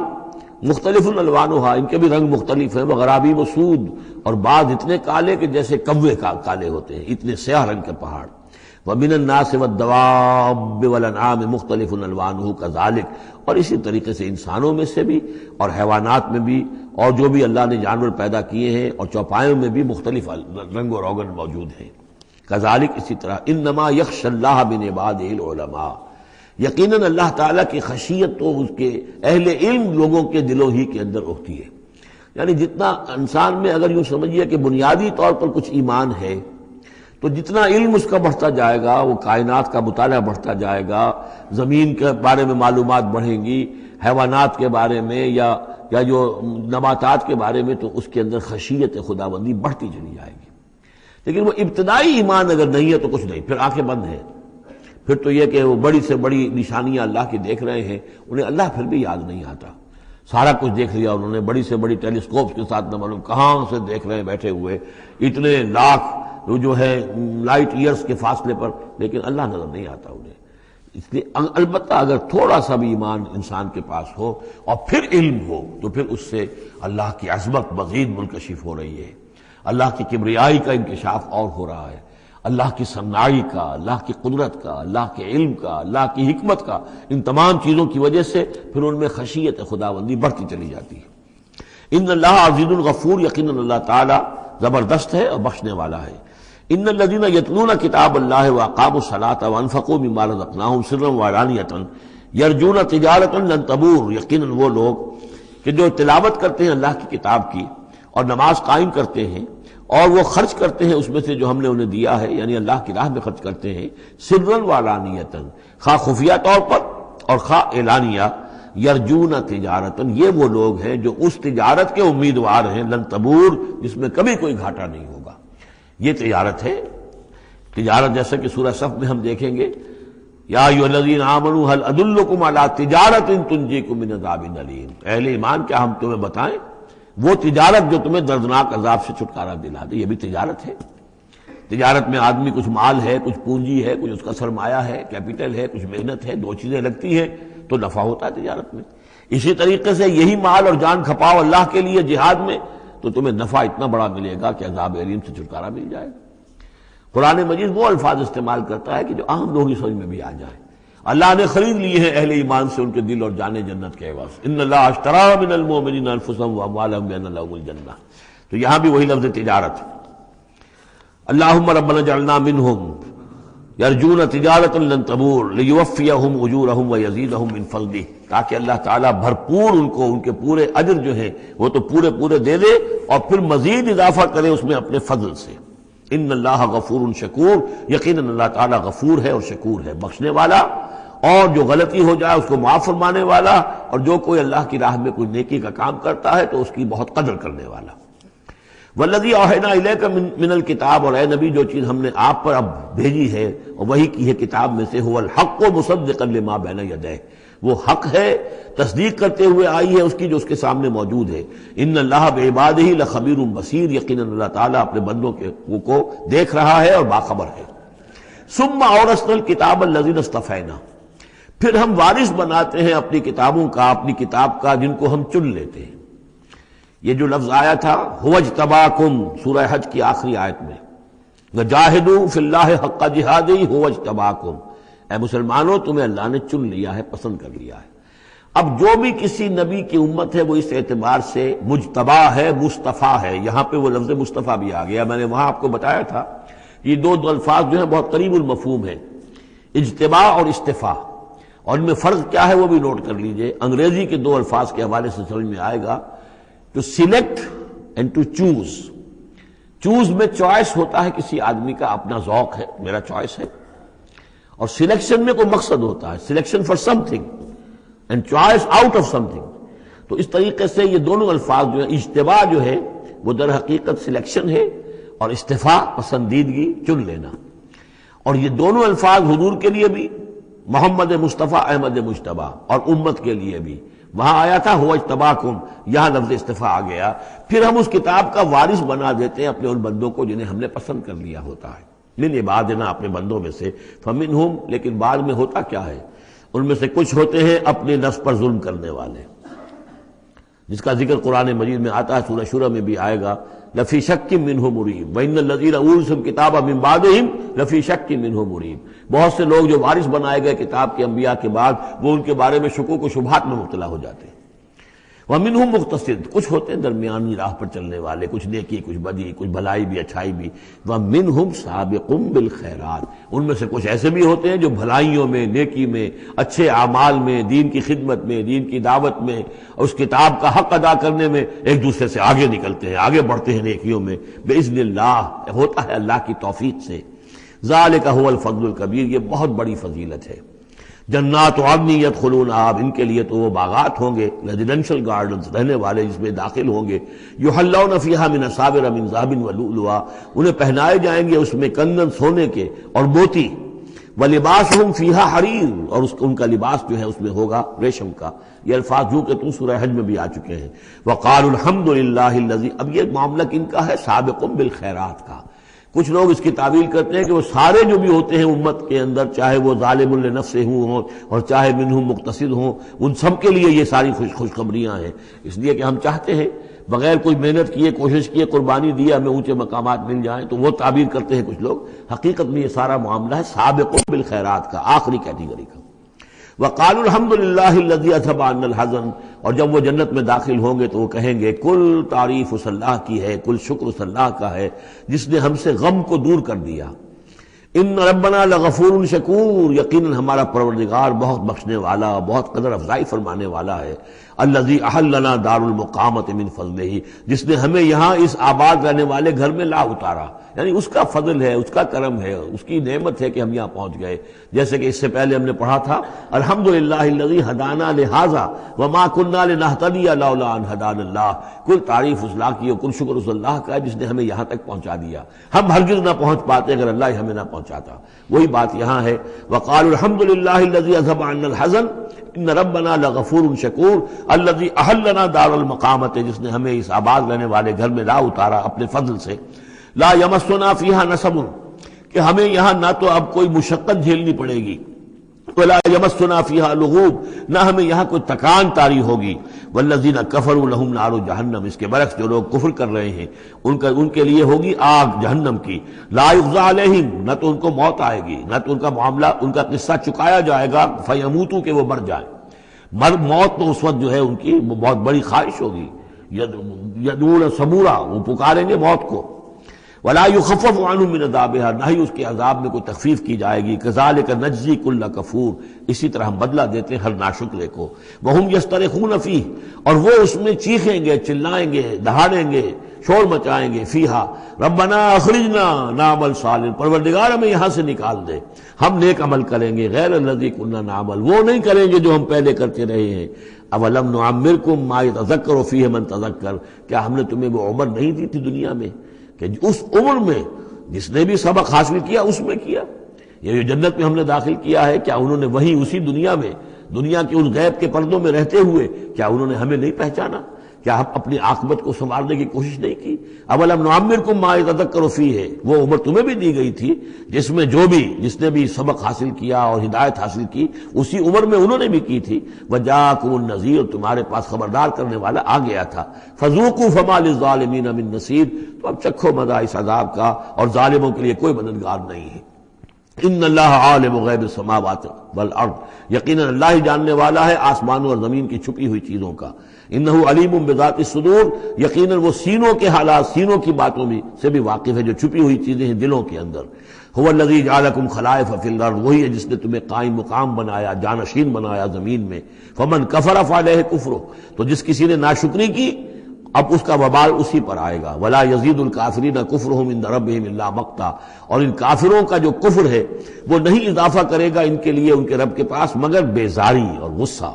مختلف الوانها، ان کے بھی رنگ مختلف ہیں، وغرابیب سود، اور بعض اتنے کالے کہ جیسے کوے کالے ہوتے ہیں، اتنے سیاہ رنگ کے پہاڑ۔ وَمِنَ النَّاسِ وَالدَّوَابِّ وَالْأَنْعَامِ مُخْتَلِفٌ أَلْوَانُهُ كَذَلِكَ، اور اسی طریقے سے انسانوں میں سے بھی اور حیوانات میں بھی، اور جو بھی اللہ نے جانور پیدا کیے ہیں اور چوپایوں میں بھی مختلف رنگ و روغن موجود ہیں۔ كذلك، اسی طرح، انما يخشى الله من عباده العلماء، یقیناً اللہ تعالیٰ کی خشیت تو اس کے اہل علم لوگوں کے دلوں ہی کے اندر ہوتی ہے۔ یعنی جتنا انسان میں اگر یوں سمجھیے کہ بنیادی طور پر کچھ ایمان ہے، تو جتنا علم اس کا بڑھتا جائے گا، وہ کائنات کا مطالعہ بڑھتا جائے گا، زمین کے بارے میں معلومات بڑھیں گی، حیوانات کے بارے میں یا جو نباتات کے بارے میں، تو اس کے اندر خشیت خداوندی بڑھتی چلی جائے گی۔ لیکن وہ ابتدائی ایمان اگر نہیں ہے تو کچھ نہیں، پھر آنکھیں بند ہیں، پھر تو یہ کہ وہ بڑی سے بڑی نشانیاں اللہ کی دیکھ رہے ہیں، انہیں اللہ پھر بھی یاد نہیں آتا۔ سارا کچھ دیکھ لیا انہوں نے، بڑی سے بڑی ٹیلیسکوپ کے ساتھ نہ معلوم کہاں سے دیکھ رہے ہیں بیٹھے ہوئے، اتنے لاکھ جو ہے لائٹ ایئرز کے فاصلے پر، لیکن اللہ نظر نہیں آتا انہیں۔ اس لیے البتہ اگر تھوڑا سا بھی ایمان انسان کے پاس ہو اور پھر علم ہو، تو پھر اس سے اللہ کی عظمت مزید منکشف ہو رہی ہے، اللہ کی کبریائی کا انکشاف اور ہو رہا ہے۔ اللہ کی صناعی کا، اللہ کی قدرت کا، اللہ کے علم کا، اللہ کی حکمت کا، ان تمام چیزوں کی وجہ سے پھر ان میں خشیت خداوندی بڑھتی چلی جاتی ہے۔ ان اللہ عزیز الغفور، یقیناً اللہ تعالیٰ زبردست ہے اور بخشنے والا ہے۔ ان الذین یتلون کتاب اللہ واقاموا الصلاۃ وانفقوا مما رزقناہم سرا وعلانیۃ یرجون تجارۃ لن تبور، یقیناً وہ لوگ کہ جو تلاوت کرتے ہیں اللہ کی کتاب کی اور نماز قائم کرتے ہیں اور وہ خرچ کرتے ہیں اس میں سے جو ہم نے انہیں دیا ہے، یعنی اللہ کی راہ میں خرچ کرتے ہیں، سرا وعلانیۃ، خواہ خفیہ طور پر اور خواہ اعلانیہ، یرجون تجارتن، یہ وہ لوگ ہیں جو اس تجارت کے امیدوار ہیں، لن تبور، جس میں کبھی کوئی گھاٹا نہیں ہوگا۔ یہ تجارت ہے، تجارت جیسا کہ سورہ صف میں ہم دیکھیں گے، یا ایھا الذین آمنوا هل ادلکم علی تجارۃ تنجیکم من عذاب الیم، اہل ایمان کیا ہم تمہیں بتائیں وہ تجارت جو تمہیں دردناک عذاب سے چھٹکارا دلا دے۔ یہ بھی تجارت ہے۔ تجارت میں آدمی کچھ مال ہے، کچھ پونجی ہے، کچھ اس کا سرمایہ ہے، کیپٹل ہے، کچھ محنت ہے، دو چیزیں لگتی ہیں تو نفع ہوتا ہے تجارت میں۔ اسی طریقے سے یہی مال اور جان کھپاؤ اللہ کے لیے جہاد میں تو تمہیں نفع اتنا بڑا ملے گا کہ عذاب علیم سے چھٹکارا مل جائے گا۔ قرآن مجید وہ الفاظ استعمال کرتا ہے کہ جو عام لوگوں کی سمجھ میں بھی آ جائے۔ اللہ نے خرید لیے ہیں اہل ایمان سے ان کے دل اور جانیں جنت کے عوض، ان اللہ اشتری من المؤمنین انفسهم واموالهم بان لهم الجنہ، تو یہاں بھی وہی لفظ تجارت۔ اللہم ربنا اجعلنا منهم یرجون تجارۃ لن تبور لیوفیہم اجورہم ویزیدہم من فضلہ، تاکہ اللہ تعالیٰ بھرپور ان کو ان کے پورے اجر جو ہیں وہ تو پورے دے دے اور پھر مزید اضافہ کرے اس میں اپنے فضل سے۔ ان اللہ غفور شکور، یقیناً اللہ تعالیٰ غفور ہے اور شکور ہے، بخشنے والا اور جو غلطی ہو جائے اس کو معاف فرمانے والا، اور جو کوئی اللہ کی راہ میں کوئی نیکی کا کام کرتا ہے تو اس کی بہت قدر کرنے والا۔ والذی اوحینا الیک من الکتاب، اور اے نبی جو چیز ہم نے آپ پر اب بھیجی ہے اور وہی کی ہے کتاب میں سے، هو الحق مصدقا لما بین یدیہ، وہ حق ہے تصدیق کرتے ہوئے آئی ہے اس کی جو اس کے سامنے موجود ہے۔ ان اللہ بعبادہ لخبیر بصیر، یقیناً اللہ تعالیٰ اپنے بندوں کو دیکھ رہا ہے اور باخبر ہے۔ ثم اورثنا الکتاب الذین اصطفینا، پھر ہم وارث بناتے ہیں اپنی کتابوں کا، اپنی کتاب کا جن کو ہم چن لیتے ہیں۔ یہ جو لفظ آیا تھا هو اجتباکم، سورہ حج کی آخری آیت میں، وجاہدوا فی اللہ حق جہادہ هو اجتباکم، اے مسلمانوں تمہیں اللہ نے چن لیا ہے، پسند کر لیا ہے۔ اب جو بھی کسی نبی کی امت ہے وہ اس اعتبار سے مجتبی ہے، مصطفیٰ ہے۔ یہاں پہ وہ لفظ مصطفیٰ بھی آ گیا، میں نے وہاں آپ کو بتایا تھا یہ دو الفاظ جو ہیں بہت قریب المفہوم ہیں، اجتباء اور استفاء، اور ان میں فرق کیا ہے وہ بھی نوٹ کر لیجئے۔ انگریزی کے دو الفاظ کے حوالے سے سمجھ میں آئے گا، to select and to choose. Choose میں چوائس ہوتا ہے کسی آدمی کا، اپنا ذوق ہے، میرا چوائس ہے، اور سلیکشن میں کوئی مقصد ہوتا ہے، selection for some thing and choice out of some thing. تو اس طریقے سے یہ دونوں الفاظ جو ہیں، اجتباء جو ہے وہ در حقیقت سلیکشن ہے، اور استفاء پسندیدگی، چن لینا۔ اور یہ دونوں الفاظ حضور کے لیے بھی، محمد مصطفیٰ احمد مجتبیٰ، اور امت کے لیے بھی۔ وہاں آیا تھا هو اجتباکم، یہاں لفظ استفاء آ گیا۔ پھر ہم اس کتاب کا وارث بنا دیتے ہیں اپنے ان بندوں کو جنہیں ہم نے پسند کر لیا ہوتا ہے، من عبادنا، اپنے بندوں میں سے، فمنہم، لیکن بعد میں ہوتا کیا ہے، ان میں سے کچھ ہوتے ہیں اپنے نفس پر ظلم کرنے والے، جس کا ذکر قرآن مجید میں آتا ہے، سورہ شورى میں بھی آئے گا، لفی شک منہ مریب، وان الذین اورثوا الکتاب من بعدہم لفی شک منہ مریب۔ بہت سے لوگ جو وارث بنائے گئے کتاب کے انبیاء کے بعد، وہ ان کے بارے میں شکوک و شبہات میں مبتلا ہو جاتے ہیں۔ ومنہم مقتصد، کچھ ہوتے ہیں درمیانی راہ پر چلنے والے، کچھ نیکی کچھ بدی، کچھ بھلائی بھی اچھائی بھی۔ ومنہم سابق بالخیرات، ان میں سے کچھ ایسے بھی ہوتے ہیں جو بھلائیوں میں، نیکی میں، اچھے اعمال میں، دین کی خدمت میں، دین کی دعوت میں، اس کتاب کا حق ادا کرنے میں ایک دوسرے سے آگے نکلتے ہیں، آگے بڑھتے ہیں نیکیوں میں، باذن اللہ، ہوتا ہے اللہ کی توفیق سے۔ ذالک هو الفضل الکبیر، یہ بہت بڑی فضیلت ہے۔ جنات عدن یدخلونہا، اب ان کے لیے تو وہ باغات ہوں گے، ریزیڈینشل گارڈنز، رہنے والے جس میں داخل ہوں گے، یحلون فیہا من اساور من ذہب ولؤلؤا، انہیں پہنائے جائیں گے اس میں کنگن سونے کے اور موتی، ولباسہم فیہا حریر، اور ان کا لباس جو ہے اس میں ہوگا ریشم کا۔ یہ الفاظ جو کہ تم سورہ حج میں بھی آ چکے ہیں۔ وقالوا الحمد للہ الذی، اب یہ معاملہ کن کا ہے، سابق بالخیرات کا۔ کچھ لوگ اس کی تعویل کرتے ہیں کہ وہ سارے جو بھی ہوتے ہیں امت کے اندر، چاہے وہ ظالم لنفسہ ہوں اور چاہے منہم مقتصد ہوں، ان سب کے لیے یہ ساری خوشخبریاں ہیں، اس لیے کہ ہم چاہتے ہیں بغیر کوئی محنت کیے، کوشش کیے، قربانی دی ہمیں اونچے مقامات مل جائیں، تو وہ تعبیر کرتے ہیں کچھ لوگ۔ حقیقت میں یہ سارا معاملہ ہے سابقوں بالخیرات کا، آخری کیٹیگری کا۔ وقالوا الحمد للہ الذی اذھب عنا الحزن، اور جب وہ جنت میں داخل ہوں گے تو وہ کہیں گے کل تعریف اس اللہ کی ہے، کل شکر اس اللہ کا ہے جس نے ہم سے غم کو دور کر دیا۔ ان ربنا لغفور شکور، یقیناً ہمارا پروردگار بہت بخشنے والا، بہت قدر افزائی فرمانے والا ہے۔ الذی احلنا دار المقامۃ من فضلہ، جس نے ہمیں یہاں اس آباد رہنے والے گھر میں لا اتارا، یعنی اس کا فضل ہے، اس کا کرم ہے، اس کی نعمت ہے کہ ہم یہاں پہنچ گئے۔ جیسے کہ اس سے پہلے ہم نے پڑھا تھا الحمدللہ الذی ہدانا لہذا وما کنا لنہتدی لولا ان ہدانا اللہ، کل تعریف اس اللہ کی اور کل شکر اس اللہ کا ہے جس نے ہمیں یہاں تک پہنچا دیا، ہم ہرگز نہ پہنچ پاتے اگر اللہ ہی ہمیں نہ پہنچاتا۔ وہی بات یہاں ہے، وقالوا الحمدللہ الذی اذھب عنا الحزن ان ربنا لغفور شکور الذی احلنا دار المقامۃ، جس نے ہمیں اس آباد رہنے والے گھر میں لا اتارا اپنے فضل سے۔ لا یمسنا فیہا نصب، کہ ہمیں یہاں نہ تو اب کوئی مشقت جھیلنی پڑے گی، ولا یمسنا فیہا لغوب، نہ ہمیں یہاں کوئی تکان طاری ہوگی۔ والذین کفروا لہم نار جہنم، اس کے برعکس جو لوگ کفر کر رہے ہیں ان کے لیے ہوگی آگ جہنم کی۔ لا یقضی علیہم، نہ تو ان کو موت آئے گی، نہ تو ان کا معاملہ، ان کا قصہ چکایا جائے گا فیموتوا، کہ وہ مر جائیں۔ موت تو اس وقت جو ہے ان کی بہت بڑی خواہش ہوگی، یدعون ثبورا، وہ پکاریں گے موت کو۔ ولا یخفف عنہم من عذابها، نہ ہی اس کے عذاب میں کوئی تخفیف کی جائے گی۔ کذالک نجزی کل کفور، اسی طرح ہم بدلہ دیتے ہیں ہر ناشکرے کو۔ وہم یصطرخون فیہ، اور وہ اس میں چیخیں گے، چلائیں گے، دہاڑیں گے، شور مچائیں گے۔ فیہا ربنا اخرجنا نعمل صالحا، پروردگار ہمیں یہاں سے نکال دے، ہم نیک عمل کریں گے، غیر الذی کنا نعمل، وہ نہیں کریں گے جو ہم پہلے کرتے رہے ہیں۔ اولم نعمرکم ما یتذکر فیہ من تذکر، کیا ہم نے تمہیں وہ عمر نہیں دی تھی دنیا میں کہ اس عمر میں جس نے بھی سبق حاصل کیا اس میں کیا؟ یہ جو جنت میں ہم نے داخل کیا ہے، کیا انہوں نے وہی اسی دنیا میں، دنیا کے اس غیب کے پردوں میں رہتے ہوئے کیا انہوں نے ہمیں نہیں پہچانا؟ کیا ہم اپنی عاقبت کو سنوارنے کی کوشش نہیں کی؟ اولم نعمرکم ما یتذکر فیہ، وہ عمر تمہیں بھی دی گئی تھی جس میں جس نے بھی سبق حاصل کیا اور ہدایت حاصل کی اسی عمر میں انہوں نے بھی کی تھی۔ وجاءکم النذیر، تمہارے پاس خبردار کرنے والا آ گیا تھا۔ فذوقوا فما للظالمین من نصیر، تو اب چکھو مزہ اس عذاب کا، اور ظالموں کے لیے کوئی مددگار نہیں ہے۔ ان اللہ عالم غیب السماوات والارض، یقیناً اللہ ہی جاننے والا ہے آسمانوں اور زمین کی چھپی ہوئی چیزوں کا۔ انہ علیم بذات الصدور، یقیناً وہ سینوں کے حالات، سینوں کی باتوں میں سے بھی واقف ہے، جو چھپی ہوئی چیزیں ہیں دلوں کے اندر۔ هو الذی جعلکم خلائف فی الارض، وہی ہے جس نے تمہیں قائم مقام بنایا، جانشین بنایا زمین میں۔ فمن کفر فعلیہ کفرہ، تو جس کسی نے ناشکری کی اب اس کا وبال اسی پر آئے گا۔ ولا یزید الکافرین کفرہم عند ربہم الا مقتا، اور ان کافروں کا جو کفر ہے وہ نہیں اضافہ کرے گا ان کے لیے ان کے رب کے پاس مگر بیزاری اور غصہ۔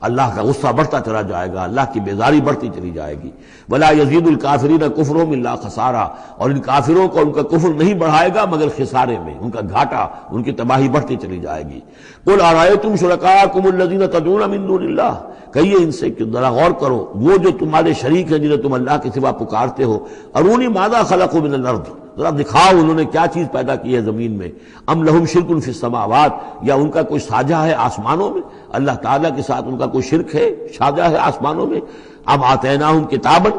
اللہ کا غصہ بڑھتا چلا جائے گا، اللہ کی بیزاری بڑھتی چلی جائے گی۔ ولا یزید الکافرین کفرہم الا خسارا، اور ان کافروں کو ان کا کفر نہیں بڑھائے گا مگر خسارے میں، ان کا گھاٹا، ان کی تباہی بڑھتی چلی جائے گی۔ قل ارأیتم شرکاءکم الذین تدعون من دون اللہ، کہیے ان سے کہ ذرا غور کرو، وہ جو تمہارے شریک ہیں جنہیں تم اللہ کے سوا پکارتے ہو، ارونی ماذا خلقوا من الارض، ذرا دکھاؤ انہوں نے کیا چیز پیدا کی ہے زمین میں۔ ام لہم شرک فی السماوات، یا ان کا کوئی ساجہ ہے آسمانوں میں، اللہ تعالیٰ کے ساتھ ان کا کوئی شرک ہے، ساجہ ہے آسمانوں میں۔ ام آتیناہم کتابا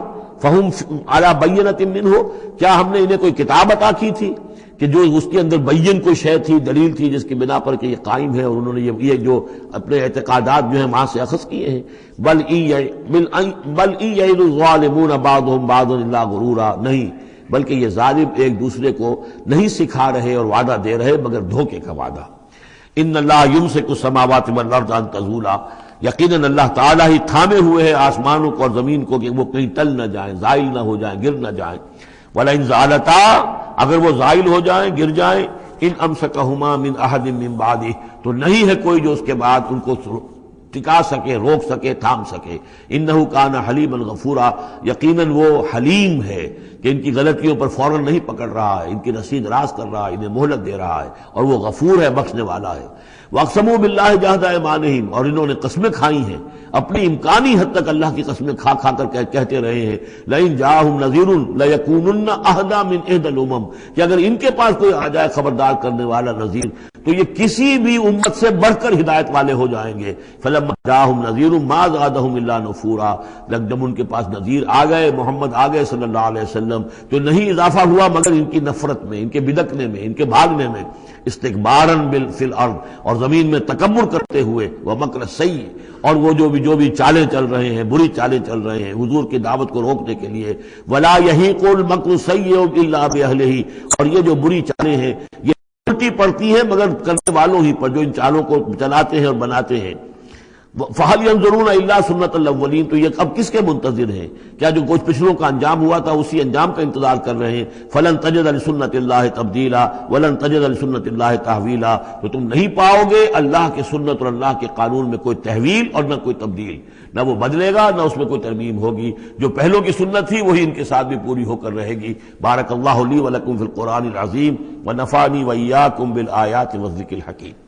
فہم علی بینۃ منہ، کیا ہم نے انہیں کوئی کتاب عطا کی تھی کہ جو اس کے اندر بین کوئی شے تھی، دلیل تھی جس کی بنا پر کہ یہ قائم ہے، اور انہوں نے یہ جو اپنے اعتقادات جو ہیں وہاں سے اخذ کیے ہیں۔ بل ان یعد الظالمون بعضهم بعضا الا غرورا، نہیں بلکہ یہ ظالم ایک دوسرے کو نہیں سکھا رہے اور وعدہ دے رہے مگر دھوکے کا وعدہ۔ ان اللہ یمسک السماوات والارض ان تزولا، یقیناً اللہ تعالیٰ ہی تھامے ہوئے ہیں آسمانوں کو اور زمین کو کہ وہ کہیں ٹل نہ جائیں، زائل نہ ہو جائیں، گر نہ جائیں۔ وَلَئِن زَالَتَا، اگر وہ زائل ہو جائیں، گر جائیں، ان امسکہما من احد من بعدہ، تو نہیں ہے کوئی جو اس کے بعد ان کو ٹکا سکے، روک سکے، تھام سکے۔ انہ کان حلیما غفورا، یقیناً وہ حلیم ہے کہ ان کی غلطیوں پر فوراً نہیں پکڑ رہا ہے، ان کی رسید راز کر رہا ہے، انہیں مہلت دے رہا ہے، اور وہ غفور ہے، بخشنے والا ہے۔ واقسموا باللہ جہد ایمانہم، اور انہوں نے قسمیں کھائی ہیں اپنی امکانی حد تک اللہ کی قسمیں کھا کھا کر کہتے رہے ہیں لئن جاءہم نذیر لیکونن اہدی من احدی الامم، کہ اگر ان کے پاس کوئی آ جائے خبردار کرنے والا نذیر تو یہ کسی بھی امت سے بڑھ کر ہدایت والے ہو جائیں گے. فلما جاءہم نذیر ما زادہم الا نفورا، جب ان کے پاس نذیر آ گئے، محمد آ گئے صلی اللہ علیہ وسلم، تو نہیں اضافہ ہوا مگر ان کی نفرت میں، ان کے بدکنے میں، ان کے بھاگنے میں. استکباراً فی الارض، اور زمین میں تکبر کرتے ہوئے، ومکر السیء، اور وہ جو بھی چالیں چل رہے ہیں، بری چالیں چل رہے ہیں حضور کی دعوت کو روکنے کے لیے. ولا یحیق المکر السیء الا باہلہ، اور یہ جو بری چالیں ہیں یہ الٹی پڑتی ہیں مگر کرنے والوں ہی پر، جو ان چالوں کو چلاتے ہیں اور بناتے ہیں. فَهَلْ يَنظُرُونَ إِلَّا سُنَّةَ الْأَوَّلِينَ، تو یہ اب کس کے منتظر ہیں؟ کیا جو کچھ پچھلوں کا انجام ہوا تھا اسی انجام کا انتظار کر رہے ہیں؟ فَلَن تَجِدَ لِسُنَّةِ اللَّهِ تَبْدِيلًا وَلَن تَجِدَ لِسُنَّةِ اللَّهِ تَحْوِيلًا، تو تم نہیں پاؤ گے اللہ کی سنت اور اللہ کے قانون میں کوئی تحویل اور نہ کوئی تبدیل، نہ وہ بدلے گا نہ اس میں کوئی ترمیم ہوگی. جو پہلوں کی سنت تھی وہی ان کے ساتھ بھی پوری ہو کر رہے گی. بارک اللہ لی ولکم فی القرآن العظیم ونفعنی وإیاکم بالآیات والذکر الحکیم.